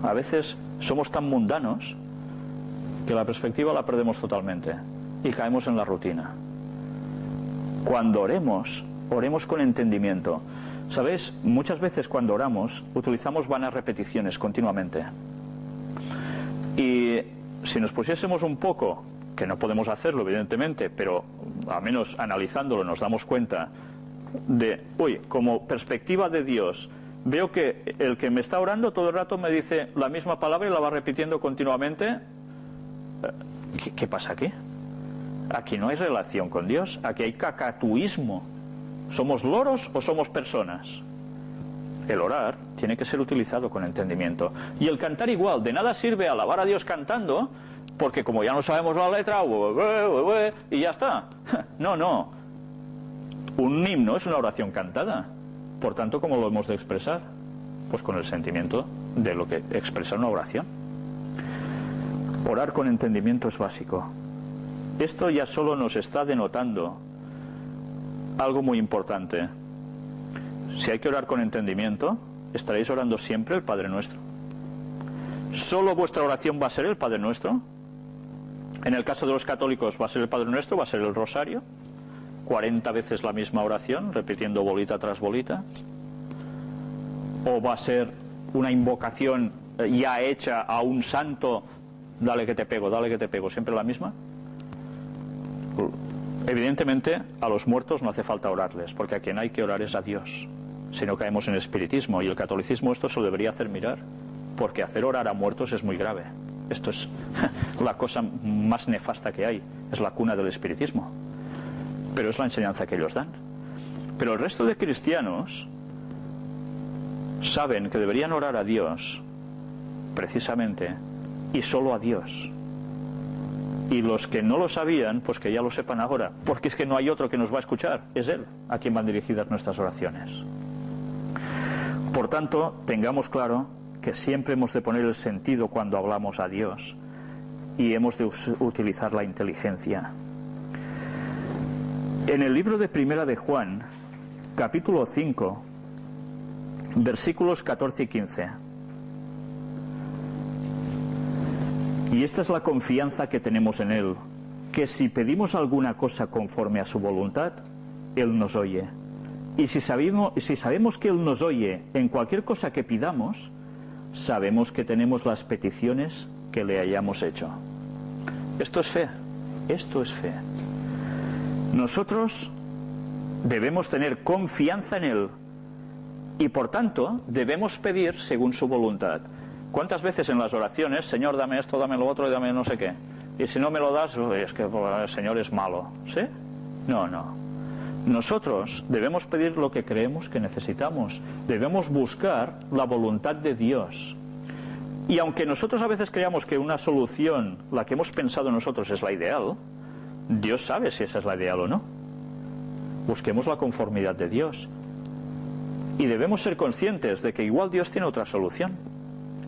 a veces somos tan mundanos que la perspectiva la perdemos totalmente y caemos en la rutina. Cuando oremos, oremos con entendimiento. ¿Sabéis? Muchas veces cuando oramos utilizamos vanas repeticiones continuamente. Y si nos pusiésemos un poco, que no podemos hacerlo evidentemente, pero al menos analizándolo nos damos cuenta de, uy, como perspectiva de Dios, veo que el que me está orando todo el rato me dice la misma palabra y la va repitiendo continuamente. ¿Qué pasa aquí? Aquí no hay relación con Dios, aquí hay cacatuísmo. ¿Somos loros o somos personas? El orar tiene que ser utilizado con entendimiento. Y el cantar igual, de nada sirve alabar a Dios cantando, porque como ya no sabemos la letra, y ya está. No. Un himno es una oración cantada. Por tanto, ¿cómo lo hemos de expresar? Pues con el sentimiento de lo que expresa una oración. Orar con entendimiento es básico. Esto ya solo nos está denotando algo muy importante. Si hay que orar con entendimiento, ¿estaréis orando siempre el Padre Nuestro? ¿Solo vuestra oración va a ser el Padre Nuestro? En el caso de los católicos va a ser el Padre Nuestro, va a ser el Rosario, 40 veces la misma oración, repitiendo bolita tras bolita. ¿O va a ser una invocación ya hecha a un santo, dale que te pego, siempre la misma? Evidentemente a los muertos no hace falta orarles, porque a quien hay que orar es a Dios. Si no caemos en espiritismo, y el catolicismo esto se lo debería hacer mirar, porque hacer orar a muertos es muy grave. Esto es la cosa más nefasta que hay, es la cuna del espiritismo, pero es la enseñanza que ellos dan. Pero el resto de cristianos saben que deberían orar a Dios precisamente, y solo a Dios. Y los que no lo sabían, pues que ya lo sepan ahora, porque es que no hay otro que nos va a escuchar, es Él a quien van dirigidas nuestras oraciones. Por tanto, tengamos claro que siempre hemos de poner el sentido cuando hablamos a Dios y hemos de utilizar la inteligencia. En el libro de Primera de Juan, capítulo 5, versículos 14 y 15. Y esta es la confianza que tenemos en Él, que si pedimos alguna cosa conforme a su voluntad, Él nos oye. Y si sabemos que Él nos oye en cualquier cosa que pidamos, sabemos que tenemos las peticiones que le hayamos hecho. Esto es fe, esto es fe. Nosotros debemos tener confianza en Él y por tanto debemos pedir según su voluntad. ¿Cuántas veces en las oraciones, Señor, dame esto, dame lo otro y dame no sé qué? Y si no me lo das, es que el Señor es malo. ¿Sí? No. Nosotros debemos pedir lo que creemos que necesitamos. Debemos buscar la voluntad de Dios. Y aunque nosotros a veces creamos que una solución, la que hemos pensado nosotros, es la ideal, Dios sabe si esa es la ideal o no. Busquemos la conformidad de Dios. Y debemos ser conscientes de que igual Dios tiene otra solución.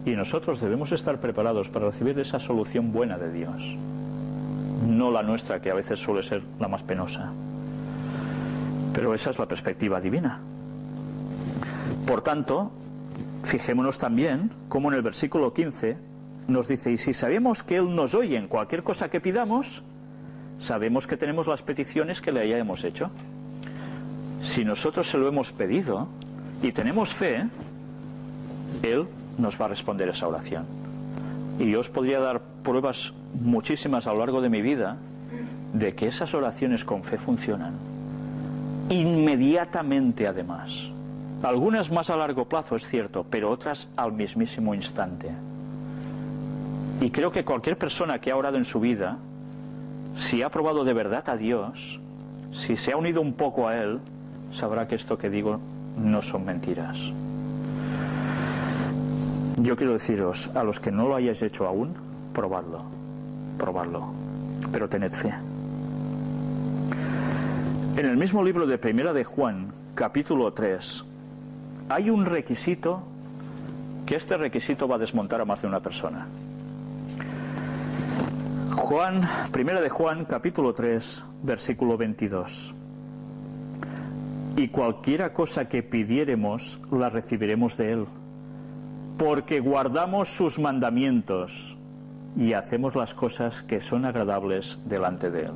Y nosotros debemos estar preparados para recibir esa solución buena de Dios. No la nuestra, que a veces suele ser la más penosa. Pero esa es la perspectiva divina. Por tanto, fijémonos también cómo en el versículo 15 nos dice, y si sabemos que Él nos oye en cualquier cosa que pidamos, sabemos que tenemos las peticiones que le hayamos hecho. Si nosotros se lo hemos pedido y tenemos fe, Él nos va a responder esa oración. Y yo os podría dar pruebas muchísimas a lo largo de mi vida de que esas oraciones con fe funcionan. Inmediatamente, además. Algunas más a largo plazo, es cierto, pero otras al mismísimo instante. Y creo que cualquier persona que ha orado en su vida, si ha probado de verdad a Dios, si se ha unido un poco a Él, sabrá que esto que digo no son mentiras. Yo quiero deciros, a los que no lo hayáis hecho aún, probadlo, pero tened fe. En el mismo libro de Primera de Juan, capítulo 3, hay un requisito, que este requisito va a desmontar a más de una persona. Primera de Juan, capítulo 3, versículo 22. Y cualquiera cosa que pidiéremos, la recibiremos de Él, porque guardamos sus mandamientos y hacemos las cosas que son agradables delante de Él.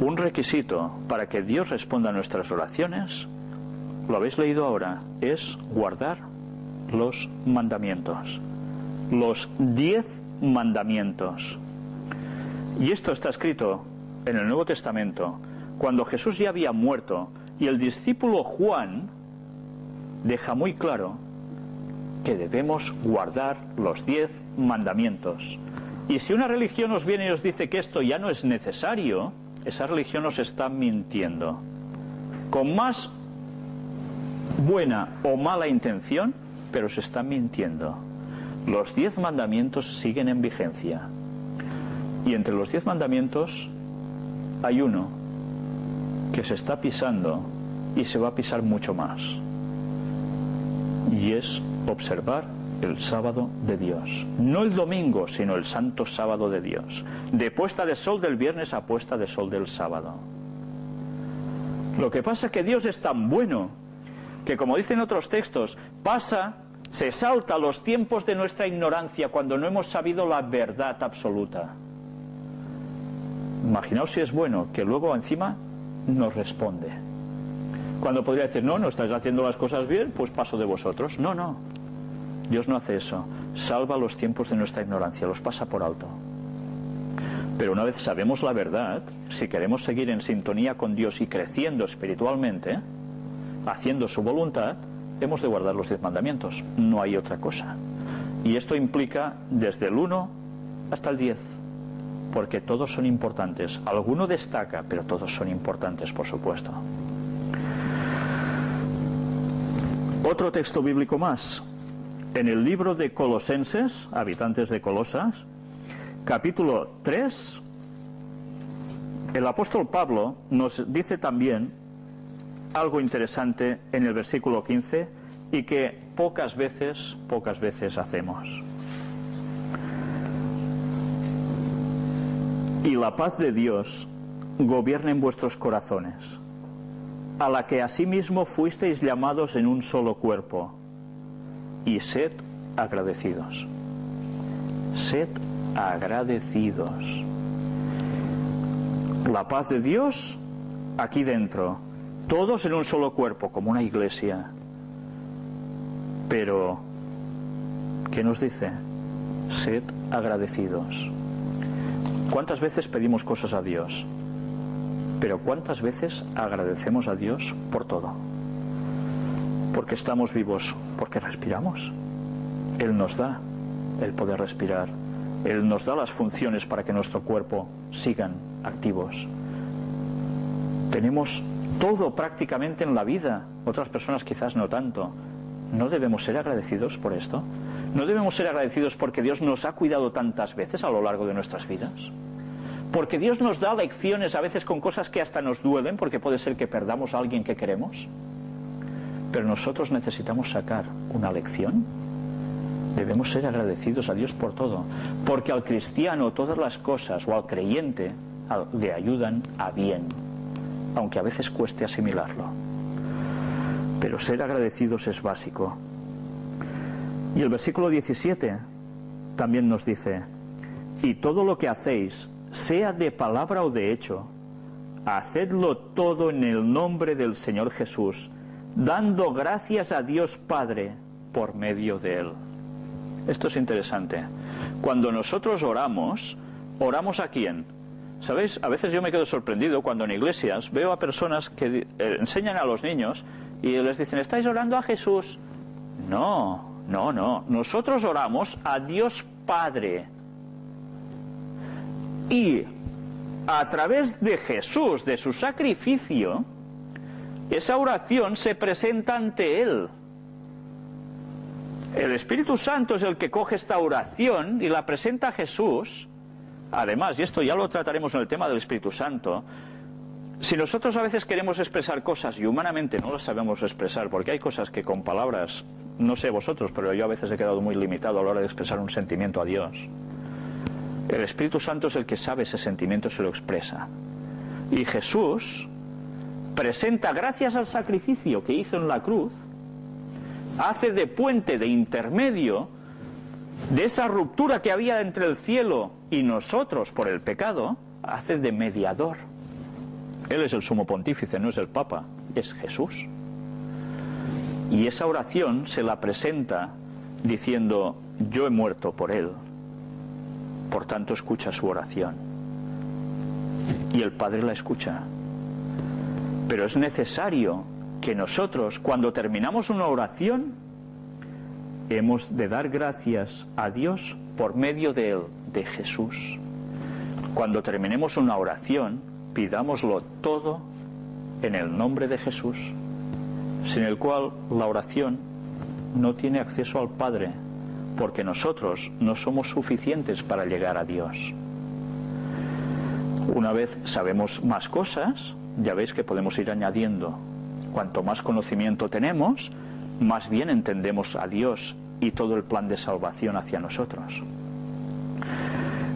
Un requisito para que Dios responda a nuestras oraciones, lo habéis leído ahora, es guardar los mandamientos. Los 10 mandamientos. Y esto está escrito en el Nuevo Testamento, cuando Jesús ya había muerto, y el discípulo Juan deja muy claro que debemos guardar los 10 mandamientos. Y si una religión os viene y os dice que esto ya no es necesario, esa religión os está mintiendo. Con más buena o mala intención, pero os está mintiendo. Los 10 mandamientos siguen en vigencia. Y entre los 10 mandamientos hay uno que se está pisando y se va a pisar mucho más. Y es observar el sábado de Dios. No el domingo, sino el santo sábado de Dios. De puesta de sol del viernes a puesta de sol del sábado. Lo que pasa es que Dios es tan bueno que, como dicen otros textos, se salta los tiempos de nuestra ignorancia cuando no hemos sabido la verdad absoluta. Imaginaos si es bueno, que luego encima nos responde. Cuando podría decir, no estáis haciendo las cosas bien, pues paso de vosotros. No. Dios no hace eso. Salva los tiempos de nuestra ignorancia, los pasa por alto. Pero una vez sabemos la verdad, si queremos seguir en sintonía con Dios y creciendo espiritualmente, haciendo su voluntad, hemos de guardar los 10 mandamientos. No hay otra cosa. Y esto implica desde el 1 hasta el 10. Porque todos son importantes. Alguno destaca, pero todos son importantes, por supuesto. Otro texto bíblico más. En el libro de Colosenses, habitantes de Colosas, capítulo 3, el apóstol Pablo nos dice también algo interesante en el versículo 15 y que pocas veces hacemos. Y la paz de Dios gobierne en vuestros corazones, a la que asimismo fuisteis llamados en un solo cuerpo, y sed agradecidos. Sed agradecidos. La paz de Dios aquí dentro, todos en un solo cuerpo, como una iglesia. Pero, ¿qué nos dice? Sed agradecidos. ¿Cuántas veces pedimos cosas a Dios? Pero ¿cuántas veces agradecemos a Dios por todo? Porque estamos vivos, porque respiramos. Él nos da el poder respirar. Él nos da las funciones para que nuestro cuerpo sigan activos. Tenemos todo prácticamente en la vida. Otras personas quizás no tanto. ¿No debemos ser agradecidos por esto? ¿No debemos ser agradecidos porque Dios nos ha cuidado tantas veces a lo largo de nuestras vidas? Porque Dios nos da lecciones a veces con cosas que hasta nos duelen, porque puede ser que perdamos a alguien que queremos. Pero nosotros necesitamos sacar una lección. Debemos ser agradecidos a Dios por todo. Porque al cristiano todas las cosas, o al creyente, le ayudan a bien. Aunque a veces cueste asimilarlo. Pero ser agradecidos es básico. Y el versículo 17 también nos dice: y todo lo que hacéis, sea de palabra o de hecho, hacedlo todo en el nombre del Señor Jesús, dando gracias a Dios Padre por medio de Él. Esto es interesante. Cuando nosotros oramos, ¿oramos a quién? ¿Sabéis? A veces yo me quedo sorprendido cuando en iglesias veo a personas que enseñan a los niños y les dicen, ¿estáis orando a Jesús? No. Nosotros oramos a Dios Padre. Y a través de Jesús, de su sacrificio, esa oración se presenta ante Él. El Espíritu Santo es el que coge esta oración y la presenta a Jesús. Además, y esto ya lo trataremos en el tema del Espíritu Santo, si nosotros a veces queremos expresar cosas y humanamente no las sabemos expresar, porque hay cosas que con palabras, no sé vosotros, pero yo a veces he quedado muy limitado a la hora de expresar un sentimiento a Dios. El Espíritu Santo es el que sabe ese sentimiento y se lo expresa. Y Jesús presenta, gracias al sacrificio que hizo en la cruz, hace de puente, de intermedio, de esa ruptura que había entre el cielo y nosotros por el pecado, hace de mediador. Él es el sumo pontífice, no es el Papa, es Jesús. Y esa oración se la presenta diciendo, yo he muerto por Él, por tanto escucha su oración. Y el Padre la escucha. Pero es necesario que nosotros, cuando terminamos una oración, hemos de dar gracias a Dios por medio de Él, de Jesús. Cuando terminemos una oración, pidámoslo todo en el nombre de Jesús, sin el cual la oración no tiene acceso al Padre, porque nosotros no somos suficientes para llegar a Dios. Una vez sabemos más cosas, ya veis que podemos ir añadiendo. Cuanto más conocimiento tenemos, más bien entendemos a Dios y todo el plan de salvación hacia nosotros.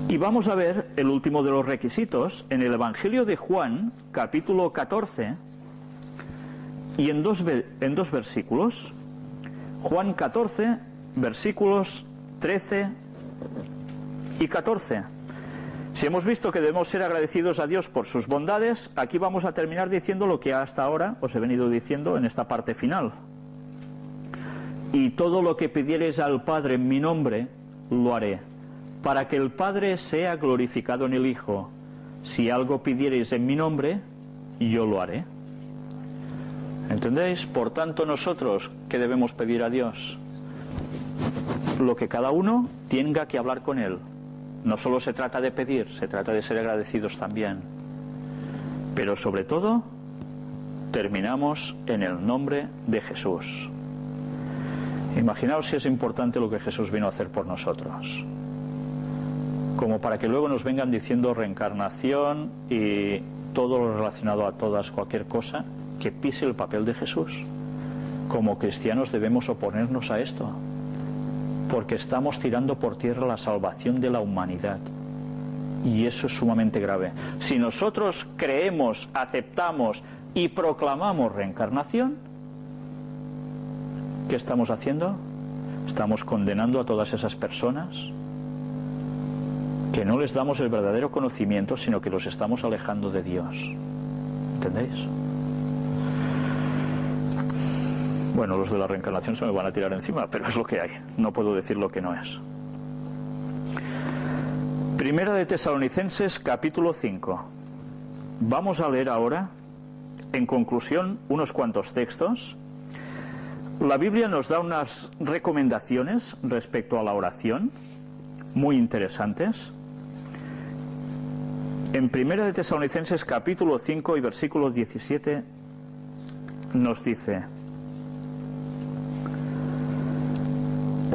Y vamos a ver el último de los requisitos en el Evangelio de Juan, capítulo 14, y en dos versículos. Juan 14, versículos 13 y 14. Si hemos visto que debemos ser agradecidos a Dios por sus bondades, aquí vamos a terminar diciendo lo que hasta ahora os he venido diciendo en esta parte final. Y todo lo que pidiereis al Padre en mi nombre, lo haré, para que el Padre sea glorificado en el Hijo. Si algo pidiereis en mi nombre, yo lo haré. ¿Entendéis? Por tanto, nosotros, ¿qué debemos pedir a Dios? Lo que cada uno tenga que hablar con Él. No solo se trata de pedir, se trata de ser agradecidos también. Pero sobre todo, terminamos en el nombre de Jesús. Imaginaos si es importante lo que Jesús vino a hacer por nosotros. Como para que luego nos vengan diciendo reencarnación y todo lo relacionado a todas, cualquier cosa, que pise el papel de Jesús. Como cristianos debemos oponernos a esto, porque estamos tirando por tierra la salvación de la humanidad. Y eso es sumamente grave. Si nosotros creemos, aceptamos y proclamamos reencarnación, ¿qué estamos haciendo? Estamos condenando a todas esas personas que no les damos el verdadero conocimiento, sino que los estamos alejando de Dios. ¿Entendéis? Bueno, los de la reencarnación se me van a tirar encima, pero es lo que hay. No puedo decir lo que no es. Primera de Tesalonicenses, capítulo 5. Vamos a leer ahora, en conclusión, unos cuantos textos. La Biblia nos da unas recomendaciones respecto a la oración, muy interesantes. En Primera de Tesalonicenses, capítulo 5 y versículo 17, nos dice: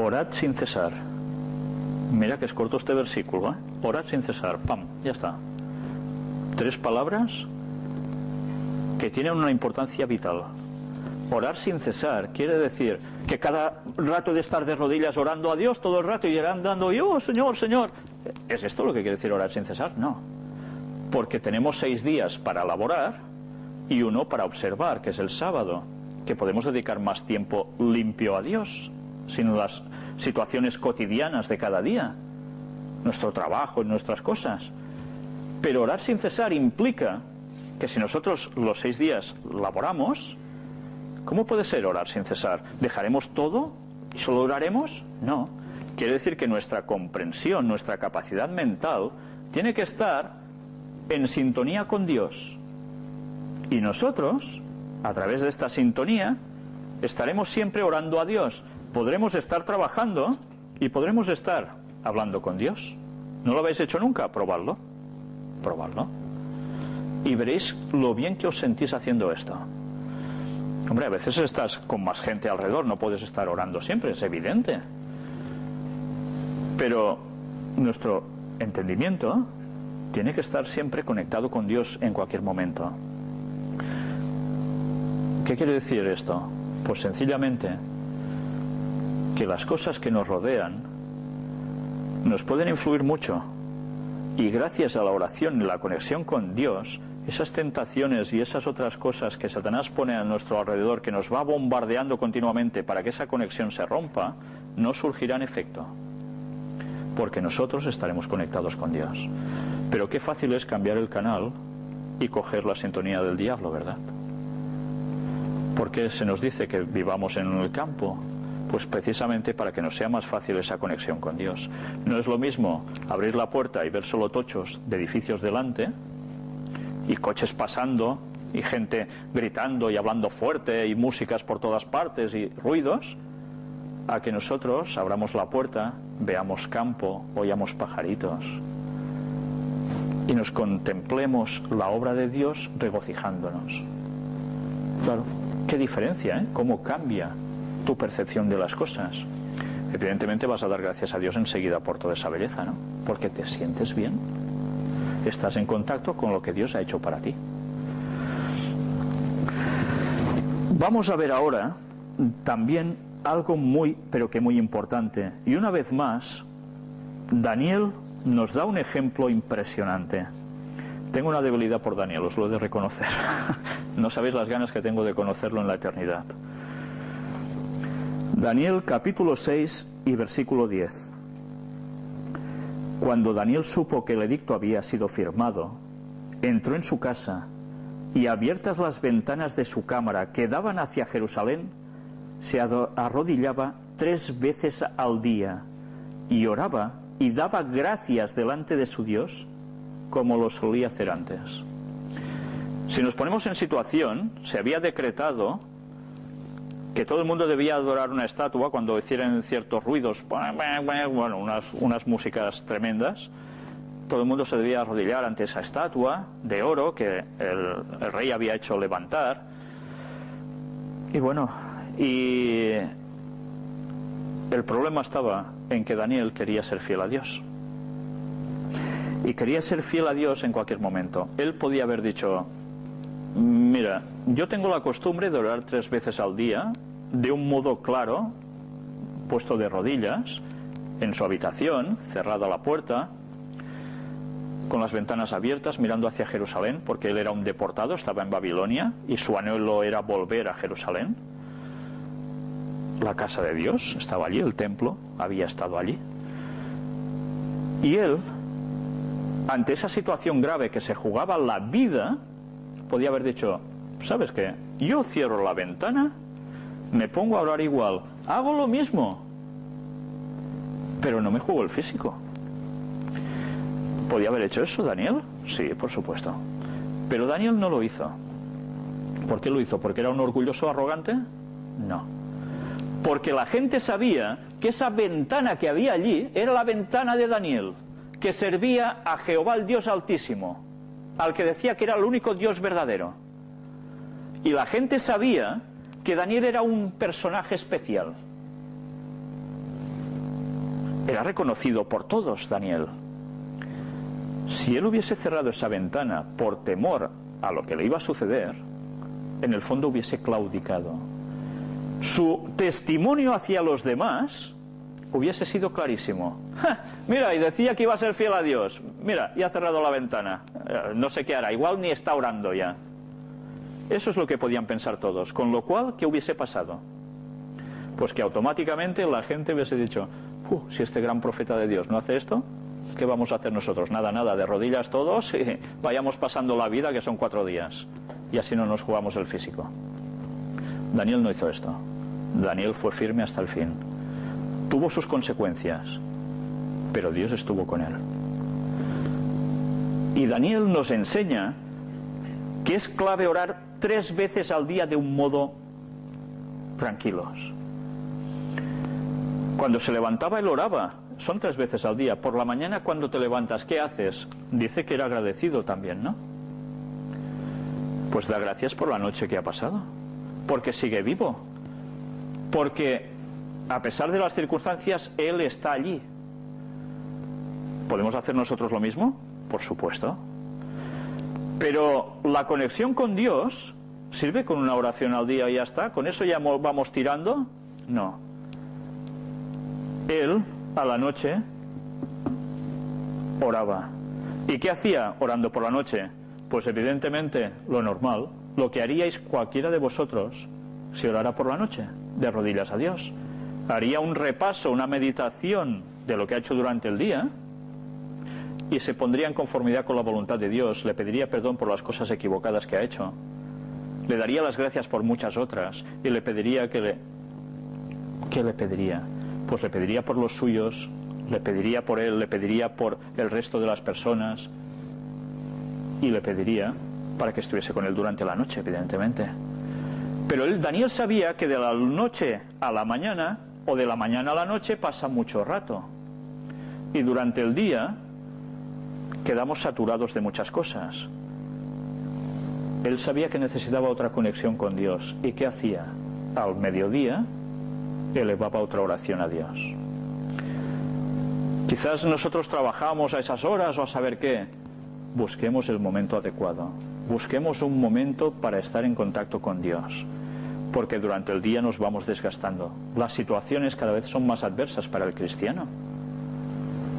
orad sin cesar. Mira que es corto este versículo, ¿eh? Orad sin cesar, pam, ya está. 3 palabras que tienen una importancia vital. Orar sin cesar quiere decir que cada rato de estar de rodillas orando a Dios todo el rato y andando, yo, Señor, Señor. ¿Es esto lo que quiere decir orar sin cesar? No. Porque tenemos 6 días para laborar y 1 para observar, que es el sábado, que podemos dedicar más tiempo limpio a Dios, sino las situaciones cotidianas de cada día, nuestro trabajo y nuestras cosas. Pero orar sin cesar implica que si nosotros los 6 días laboramos, ¿cómo puede ser orar sin cesar? ¿Dejaremos todo y solo oraremos? No. Quiere decir que nuestra comprensión, nuestra capacidad mental, tiene que estar en sintonía con Dios. Y nosotros, a través de esta sintonía, estaremos siempre orando a Dios. Podremos estar trabajando y podremos estar hablando con Dios. ¿No lo habéis hecho nunca? Probadlo. Probadlo. Y veréis lo bien que os sentís haciendo esto. Hombre, a veces estás con más gente alrededor, no puedes estar orando siempre, es evidente. Pero nuestro entendimiento tiene que estar siempre conectado con Dios en cualquier momento. ¿Qué quiere decir esto? Pues sencillamente que las cosas que nos rodean nos pueden influir mucho, y gracias a la oración y la conexión con Dios, esas tentaciones y esas otras cosas que Satanás pone a nuestro alrededor, que nos va bombardeando continuamente para que esa conexión se rompa, no surgirán efecto, porque nosotros estaremos conectados con Dios. Pero qué fácil es cambiar el canal y coger la sintonía del diablo, ¿verdad? ¿Por qué se nos dice que vivamos en el campo? Pues precisamente para que nos sea más fácil esa conexión con Dios. No es lo mismo abrir la puerta y ver solo tochos de edificios delante, y coches pasando, y gente gritando y hablando fuerte, y músicas por todas partes, y ruidos, a que nosotros abramos la puerta, veamos campo, oyamos pajaritos, y nos contemplemos la obra de Dios regocijándonos. Claro, qué diferencia, ¿eh? Cómo cambia tu percepción de las cosas. Evidentemente vas a dar gracias a Dios enseguida por toda esa belleza, ¿no? Porque te sientes bien. Estás en contacto con lo que Dios ha hecho para ti. Vamos a ver ahora también algo muy, pero que muy importante. Y una vez más, Daniel nos da un ejemplo impresionante. Tengo una debilidad por Daniel, os lo he de reconocer. No sabéis las ganas que tengo de conocerlo en la eternidad. Daniel capítulo 6 y versículo 10. Cuando Daniel supo que el edicto había sido firmado, entró en su casa, y abiertas las ventanas de su cámara que daban hacia Jerusalén, se arrodillaba 3 veces al día, y oraba y daba gracias delante de su Dios, como lo solía hacer antes. Si nos ponemos en situación, se había decretado que todo el mundo debía adorar una estatua cuando hicieran ciertos ruidos, bueno, unas músicas tremendas. Todo el mundo se debía arrodillar ante esa estatua de oro que el rey había hecho levantar. Y bueno, y el problema estaba en que Daniel quería ser fiel a Dios. Y quería ser fiel a Dios en cualquier momento. Él podía haber dicho: mira, yo tengo la costumbre de orar 3 veces al día, de un modo claro, puesto de rodillas, en su habitación, cerrada la puerta, con las ventanas abiertas, mirando hacia Jerusalén, porque él era un deportado, estaba en Babilonia, y su anhelo era volver a Jerusalén. La casa de Dios estaba allí, el templo había estado allí. Y él, ante esa situación grave que se jugaba la vida, podía haber dicho: ¿sabes qué? Yo cierro la ventana, me pongo a orar igual, hago lo mismo, pero no me juego el físico. ¿Podía haber hecho eso Daniel? Sí, por supuesto. Pero Daniel no lo hizo. ¿Por qué lo hizo? ¿Porque era un orgulloso arrogante? No. Porque la gente sabía que esa ventana que había allí era la ventana de Daniel, que servía a Jehová el Dios Altísimo, al que decía que era el único Dios verdadero. Y la gente sabía que Daniel era un personaje especial. Era reconocido por todos, Daniel. Si él hubiese cerrado esa ventana por temor a lo que le iba a suceder, en el fondo hubiese claudicado. Su testimonio hacia los demás hubiese sido clarísimo. ¡Ja! Mira, y decía que iba a ser fiel a Dios. Mira, ya ha cerrado la ventana. No sé qué hará, igual ni está orando ya. Eso es lo que podían pensar todos. Con lo cual, ¿qué hubiese pasado? Pues que automáticamente la gente hubiese dicho: si este gran profeta de Dios no hace esto, ¿qué vamos a hacer nosotros? Nada, nada, de rodillas todos y vayamos pasando la vida, que son 4 días. Y así no nos jugamos el físico. Daniel no hizo esto. Daniel fue firme hasta el fin. Tuvo sus consecuencias, pero Dios estuvo con él. Y Daniel nos enseña que es clave orar 3 veces al día de un modo tranquilos. Cuando se levantaba él oraba. Son 3 veces al día. Por la mañana, cuando te levantas, ¿qué haces? Dice que era agradecido también, ¿no? Pues da gracias por la noche que ha pasado. porque sigue vivo, porque a pesar de las circunstancias, Él está allí. ¿Podemos hacer nosotros lo mismo? Por supuesto. Pero la conexión con Dios sirve con una oración al día y ya está. ¿Con eso ya vamos tirando? No. Él, a la noche, oraba. ¿Y qué hacía orando por la noche? Pues evidentemente lo normal, lo que haríais cualquiera de vosotros si orara por la noche, de rodillas a Dios. Haría un repaso, una meditación de lo que ha hecho durante el día y se pondría en conformidad con la voluntad de Dios, le pediría perdón por las cosas equivocadas que ha hecho, le daría las gracias por muchas otras y le pediría ¿qué le pediría? Pues le pediría por los suyos, le pediría por él, le pediría por el resto de las personas y le pediría para que estuviese con él durante la noche, evidentemente. Pero Daniel sabía que de la noche a la mañana o de la mañana a la noche pasa mucho rato y durante el día quedamos saturados de muchas cosas. Él sabía que necesitaba otra conexión con Dios. ¿Y qué hacía? Al mediodía elevaba otra oración a Dios. Quizás nosotros trabajamos a esas horas o a saber qué. Busquemos el momento adecuado. Busquemos un momento para estar en contacto con Dios. Porque durante el día nos vamos desgastando. Las situaciones cada vez son más adversas para el cristiano.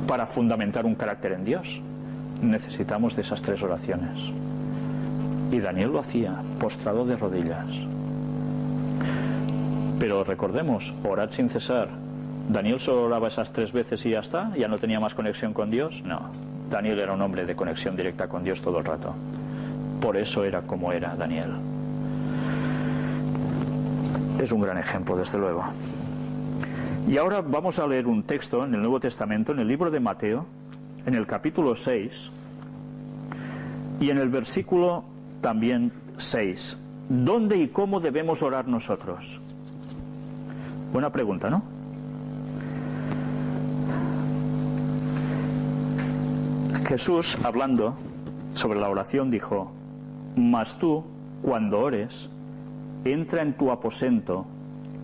Para fundamentar un carácter en Dios, necesitamos de esas 3 oraciones. Y Daniel lo hacía, postrado de rodillas. Pero recordemos, orad sin cesar. ¿Daniel solo oraba esas 3 veces y ya está? ¿Ya no tenía más conexión con Dios? No. Daniel era un hombre de conexión directa con Dios todo el rato. Por eso era como era Daniel. Es un gran ejemplo, desde luego. Y ahora vamos a leer un texto en el Nuevo Testamento, en el libro de Mateo, en el capítulo 6, y en el versículo también 6. ¿Dónde y cómo debemos orar nosotros? Buena pregunta, ¿no? Jesús, hablando sobre la oración, dijo: mas tú, cuando ores, entra en tu aposento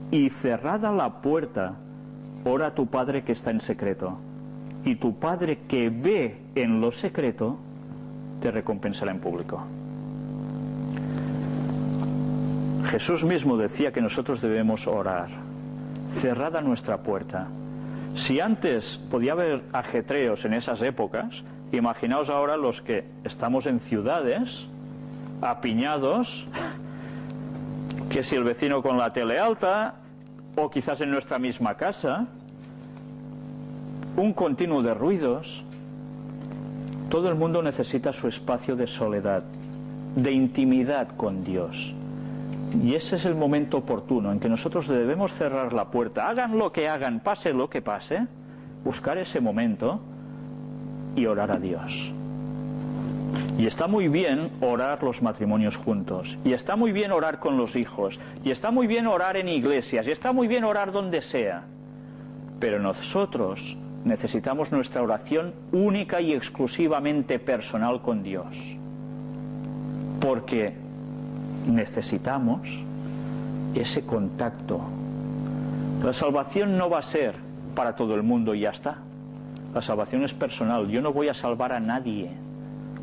y cerrada la puerta, ora a tu Padre que está en secreto, y tu Padre que ve en lo secreto te recompensará en público. Jesús mismo decía que nosotros debemos orar cerrada nuestra puerta. Si antes podía haber ajetreos en esas épocas, imaginaos ahora los que estamos en ciudades apiñados, que si el vecino con la tele alta, o quizás en nuestra misma casa, un continuo de ruidos. Todo el mundo necesita su espacio de soledad, de intimidad con Dios. Y ese es el momento oportuno en que nosotros debemos cerrar la puerta. Hagan lo que hagan, pase lo que pase, buscar ese momento y orar a Dios. Y está muy bien orar los matrimonios juntos, y está muy bien orar con los hijos, y está muy bien orar en iglesias, y está muy bien orar donde sea. Pero nosotros necesitamos nuestra oración única y exclusivamente personal con Dios. Porque necesitamos ese contacto. La salvación no va a ser para todo el mundo y ya está. La salvación es personal. Yo no voy a salvar a nadie.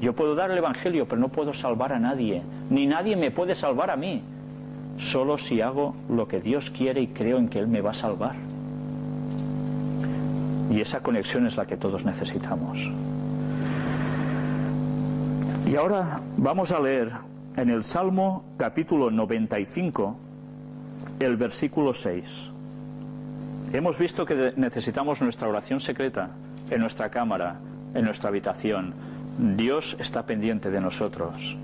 Yo puedo dar el Evangelio, pero no puedo salvar a nadie. Ni nadie me puede salvar a mí. Solo si hago lo que Dios quiere y creo en que Él me va a salvar. Y esa conexión es la que todos necesitamos. Y ahora vamos a leer en el Salmo capítulo 95, el versículo 6. Hemos visto que necesitamos nuestra oración secreta en nuestra cámara, en nuestra habitación. Dios está pendiente de nosotros.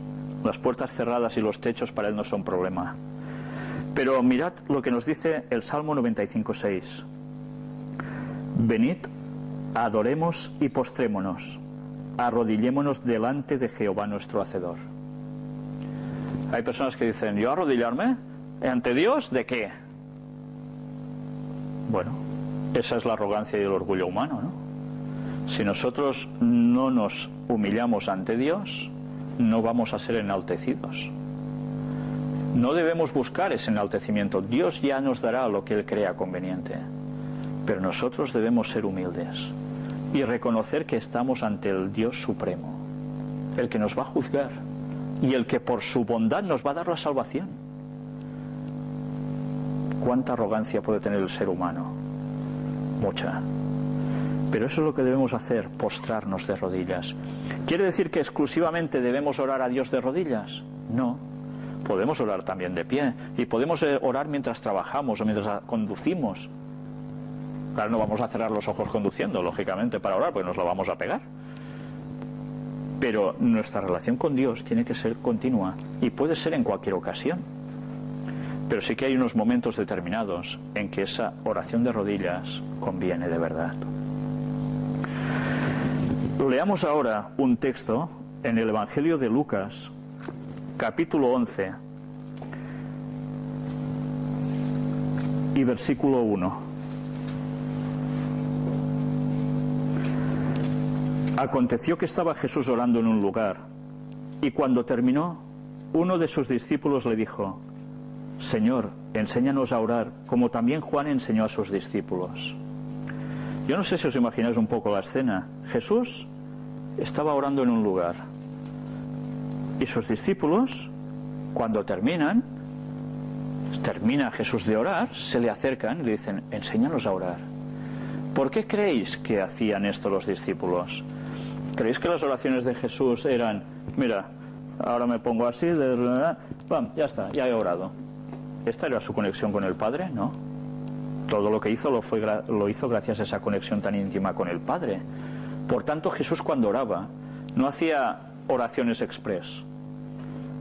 Las puertas cerradas y los techos para Él no son problema. Pero mirad lo que nos dice el Salmo 95, 6. Venid, adoremos y postrémonos, arrodillémonos delante de Jehová nuestro Hacedor. Hay personas que dicen: ¿yo arrodillarme ante Dios? ¿De qué? Bueno, esa es la arrogancia y el orgullo humano, ¿no? Si nosotros no nos humillamos ante Dios, no vamos a ser enaltecidos. No debemos buscar ese enaltecimiento. Dios ya nos dará lo que Él crea conveniente. Pero nosotros debemos ser humildes y reconocer que estamos ante el Dios Supremo, el que nos va a juzgar y el que por su bondad nos va a dar la salvación. ¿Cuánta arrogancia puede tener el ser humano? Mucha. Pero eso es lo que debemos hacer, postrarnos de rodillas. ¿Quiere decir que exclusivamente debemos orar a Dios de rodillas? No. Podemos orar también de pie. Y podemos orar mientras trabajamos o mientras conducimos. Claro, no vamos a cerrar los ojos conduciendo, lógicamente, para orar, porque nos lo vamos a pegar. Pero nuestra relación con Dios tiene que ser continua y puede ser en cualquier ocasión. Pero sí que hay unos momentos determinados en que esa oración de rodillas conviene de verdad. Leamos ahora un texto en el Evangelio de Lucas, capítulo 11 y versículo 1. Aconteció que estaba Jesús orando en un lugar, y cuando terminó, uno de sus discípulos le dijo: Señor, enséñanos a orar, como también Juan enseñó a sus discípulos. Yo no sé si os imagináis un poco la escena. Jesús estaba orando en un lugar, y sus discípulos, cuando termina Jesús de orar, se le acercan y le dicen: enséñanos a orar. ¿Por qué creéis que hacían esto los discípulos? ¿Creéis que las oraciones de Jesús eran: mira, ahora me pongo así, ya está, ya he orado? ¿Esta era su conexión con el Padre? No. Todo lo que hizo lo hizo gracias a esa conexión tan íntima con el Padre. Por tanto, Jesús, cuando oraba, no hacía oraciones express,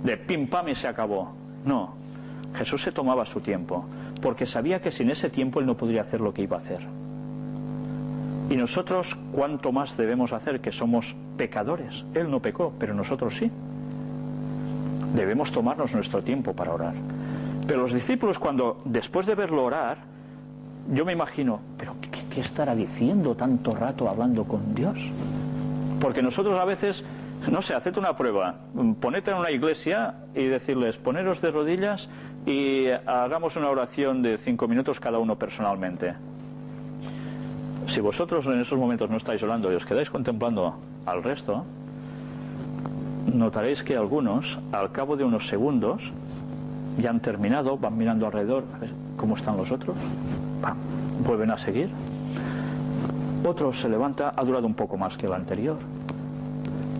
de pim pam y se acabó. No, Jesús se tomaba su tiempo, porque sabía que sin ese tiempo Él no podría hacer lo que iba a hacer. Y nosotros, ¿cuánto más debemos hacer, que somos pecadores? Él no pecó, pero nosotros sí. Debemos tomarnos nuestro tiempo para orar. Pero los discípulos, cuando después de verlo orar, yo me imagino: ¿pero qué estará diciendo tanto rato hablando con Dios? Porque nosotros a veces, no sé, haced una prueba, ponete en una iglesia y decirles: poneros de rodillas y hagamos una oración de 5 minutos cada uno personalmente. Si vosotros en esos momentos no estáis orando y os quedáis contemplando al resto, notaréis que algunos, al cabo de unos segundos, ya han terminado, van mirando alrededor, a ver cómo están los otros, ¡pam!, vuelven a seguir. Otro se levanta, ha durado un poco más que el anterior.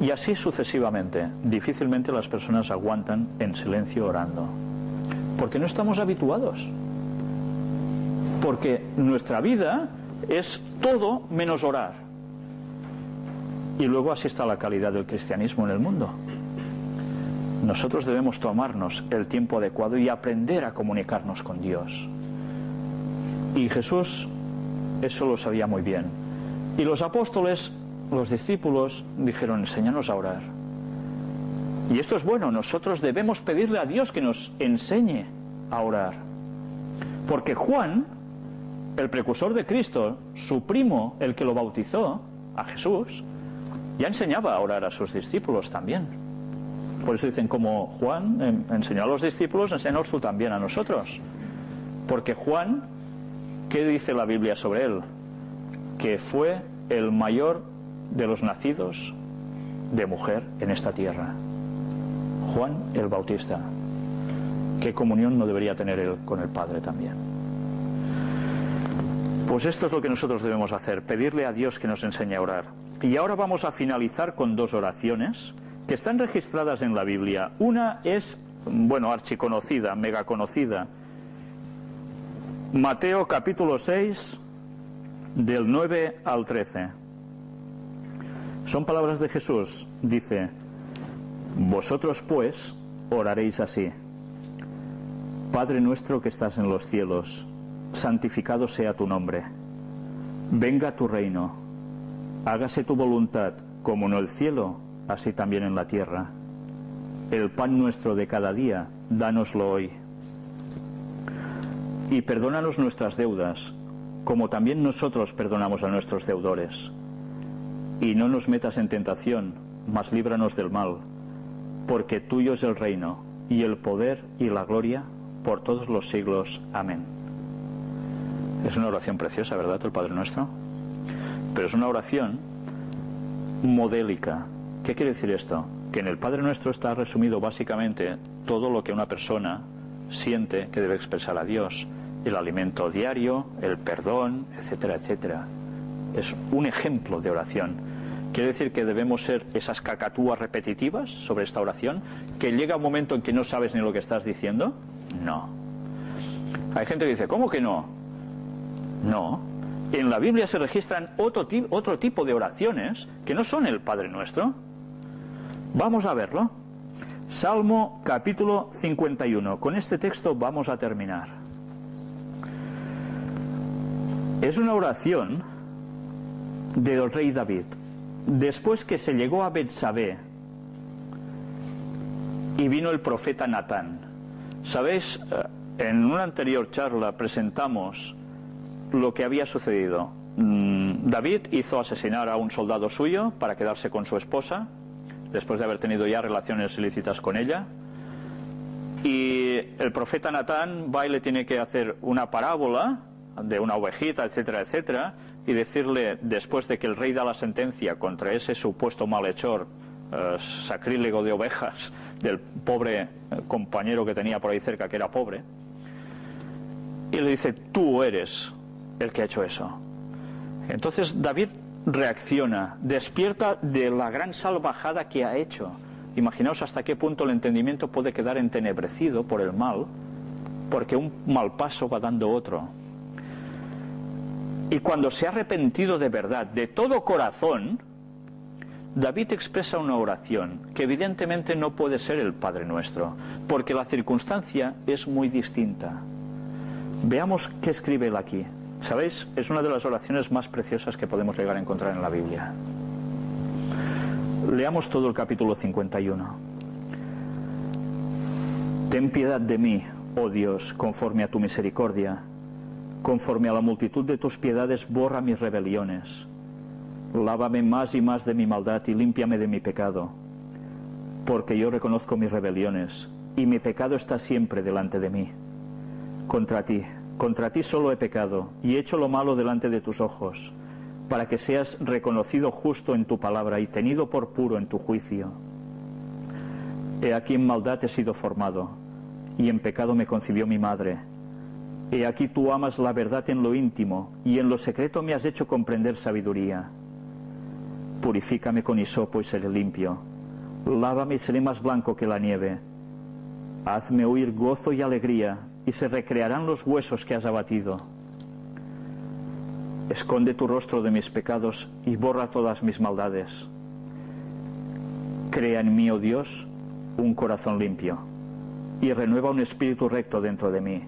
Y así sucesivamente. Difícilmente las personas aguantan en silencio orando. Porque no estamos habituados. Porque nuestra vida es todo menos orar. Y luego así está la calidad del cristianismo en el mundo. Nosotros debemos tomarnos el tiempo adecuado y aprender a comunicarnos con Dios. Y Jesús eso lo sabía muy bien. Y los apóstoles, los discípulos, dijeron: enséñanos a orar. Y esto es bueno, nosotros debemos pedirle a Dios que nos enseñe a orar. Porque Juan, el precursor de Cristo, su primo, el que lo bautizó, a Jesús, ya enseñaba a orar a sus discípulos también. Por eso dicen: como Juan enseñó a los discípulos, enséñanos tú también a nosotros. Porque Juan, ¿qué dice la Biblia sobre él? Que fue el mayor de los nacidos de mujer en esta tierra. Juan el Bautista. ¿Qué comunión no debería tener él con el Padre también? Pues esto es lo que nosotros debemos hacer, pedirle a Dios que nos enseñe a orar. Y ahora vamos a finalizar con 2 oraciones que están registradas en la Biblia. Una es, archiconocida, mega conocida. Mateo capítulo 6, del 9 al 13. Son palabras de Jesús. Dice: vosotros pues oraréis así: Padre nuestro que estás en los cielos, santificado sea tu nombre. Venga tu reino. Hágase tu voluntad, como en el cielo, así también en la tierra. El pan nuestro de cada día, dánoslo hoy. Y perdónanos nuestras deudas, como también nosotros perdonamos a nuestros deudores. Y no nos metas en tentación, mas líbranos del mal, porque tuyo es el reino, y el poder y la gloria por todos los siglos. Amén. Es una oración preciosa, ¿verdad?, el Padre Nuestro. Pero es una oración modélica. ¿Qué quiere decir esto? Que en el Padre Nuestro está resumido básicamente todo lo que una persona siente que debe expresar a Dios. El alimento diario, el perdón, etcétera, etcétera. Es un ejemplo de oración. ¿Quiere decir que debemos ser esas cacatúas repetitivas sobre esta oración? ¿Que llega un momento en que no sabes ni lo que estás diciendo? No. Hay gente que dice, ¿cómo que no? No. En la Biblia se registran otro tipo de oraciones que no son el Padre Nuestro. Vamos a verlo. Salmo capítulo 51. Con este texto vamos a terminar. Es una oración del rey David. Después que se llegó a Betsabé y vino el profeta Natán. ¿Sabéis? En una anterior charla presentamos lo que había sucedido. David hizo asesinar a un soldado suyo para quedarse con su esposa, después de haber tenido ya relaciones ilícitas con ella. Y el profeta Natán va y le tiene que hacer una parábola de una ovejita, etcétera, etcétera, y decirle, después de que el rey da la sentencia contra ese supuesto malhechor, sacrílego de ovejas, del pobre compañero que tenía por ahí cerca, que era pobre, y le dice, tú eres el que ha hecho eso. Entonces David reacciona, despierta de la gran salvajada que ha hecho. Imaginaos hasta qué punto el entendimiento puede quedar entenebrecido por el mal, porque un mal paso va dando otro. Y cuando se ha arrepentido de verdad, de todo corazón, David expresa una oración que evidentemente no puede ser el Padre Nuestro, porque la circunstancia es muy distinta. Veamos qué escribe él aquí. ¿Sabéis? Es una de las oraciones más preciosas que podemos llegar a encontrar en la Biblia. Leamos todo el capítulo 51. Ten piedad de mí, oh Dios, conforme a tu misericordia. Conforme a la multitud de tus piedades, borra mis rebeliones. Lávame más y más de mi maldad y límpiame de mi pecado. Porque yo reconozco mis rebeliones, y mi pecado está siempre delante de mí. Contra ti solo he pecado, y he hecho lo malo delante de tus ojos, para que seas reconocido justo en tu palabra y tenido por puro en tu juicio. He aquí en maldad he sido formado, y en pecado me concibió mi madre. He aquí tú amas la verdad en lo íntimo, y en lo secreto me has hecho comprender sabiduría. Purifícame con hisopo y seré limpio. Lávame y seré más blanco que la nieve. Hazme oír gozo y alegría, y se recrearán los huesos que has abatido. Esconde tu rostro de mis pecados y borra todas mis maldades. Crea en mí, oh Dios, un corazón limpio, y renueva un espíritu recto dentro de mí.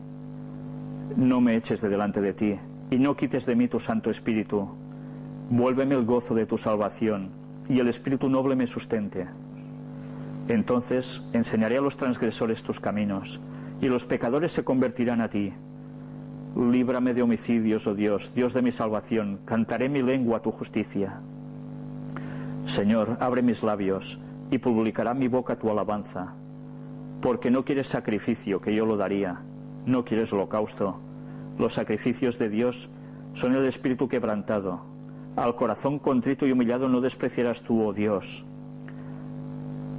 No me eches de delante de ti, y no quites de mí tu Santo Espíritu. Vuélveme el gozo de tu salvación, y el espíritu noble me sustente. Entonces enseñaré a los transgresores tus caminos, y los pecadores se convertirán a ti. Líbrame de homicidios, oh Dios, Dios de mi salvación, cantaré mi lengua a tu justicia. Señor, abre mis labios, y publicará mi boca tu alabanza. Porque no quieres sacrificio, que yo lo daría, no quieres holocausto. Los sacrificios de Dios son el espíritu quebrantado. Al corazón contrito y humillado no despreciarás tú, oh Dios.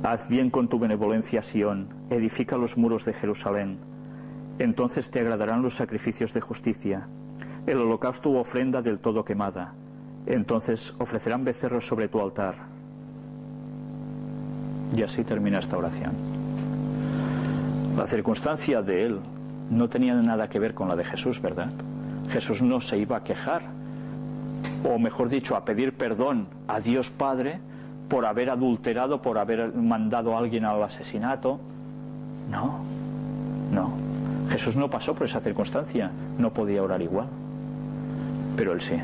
Haz bien con tu benevolencia, Sión, edifica los muros de Jerusalén. Entonces te agradarán los sacrificios de justicia, el holocausto u ofrenda del todo quemada. Entonces ofrecerán becerros sobre tu altar. Y así termina esta oración. La circunstancia de él no tenía nada que ver con la de Jesús, ¿verdad? Jesús no se iba a quejar, o mejor dicho, a pedir perdón a Dios Padre por haber adulterado, por haber mandado a alguien al asesinato. No, no. Jesús no pasó por esa circunstancia, no podía orar igual. Pero él sí.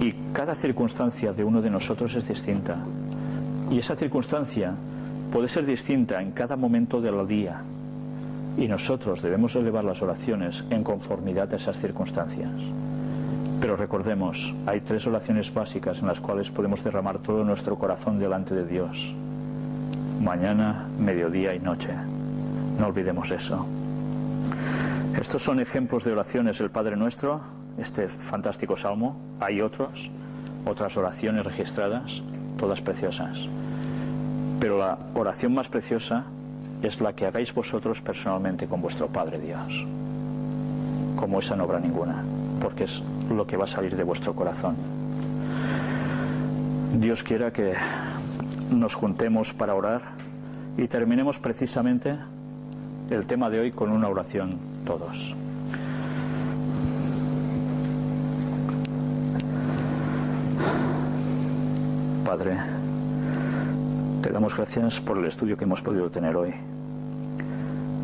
Y cada circunstancia de uno de nosotros es distinta. Y esa circunstancia puede ser distinta en cada momento del día. Y nosotros debemos elevar las oraciones en conformidad a esas circunstancias. Pero recordemos, hay 3 oraciones básicas en las cuales podemos derramar todo nuestro corazón delante de Dios. mañana, mediodía y noche. No olvidemos eso. Estos son ejemplos de oraciones del Padre Nuestro, este fantástico salmo. Hay otras oraciones registradas, todas preciosas. Pero la oración más preciosa es la que hagáis vosotros personalmente con vuestro Padre Dios. Como esa no habrá ninguna, porque es lo que va a salir de vuestro corazón. Dios quiera que nos juntemos para orar y terminemos precisamente el tema de hoy con una oración todos. Padre, te damos gracias por el estudio que hemos podido tener hoy.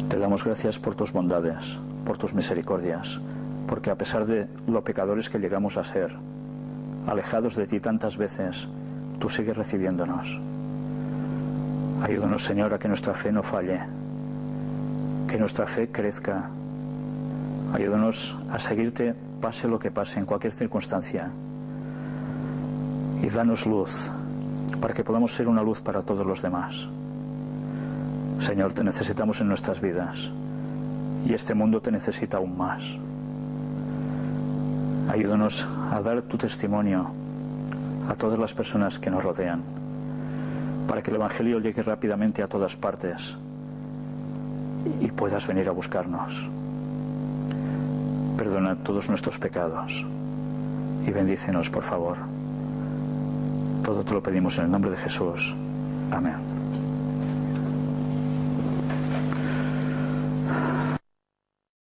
Te damos gracias por tus bondades, por tus misericordias, porque a pesar de lo pecadores que llegamos a ser, alejados de ti tantas veces, tú sigues recibiéndonos. Ayúdanos, Señor, a que nuestra fe no falle, que nuestra fe crezca. Ayúdanos a seguirte pase lo que pase, en cualquier circunstancia. Y danos luz, para que podamos ser una luz para todos los demás. Señor, te necesitamos en nuestras vidas, y este mundo te necesita aún más. Ayúdanos a dar tu testimonio a todas las personas que nos rodean, para que el Evangelio llegue rápidamente a todas partes y puedas venir a buscarnos. Perdona todos nuestros pecados y bendícenos, por favor. Todo te lo pedimos en el nombre de Jesús. Amén.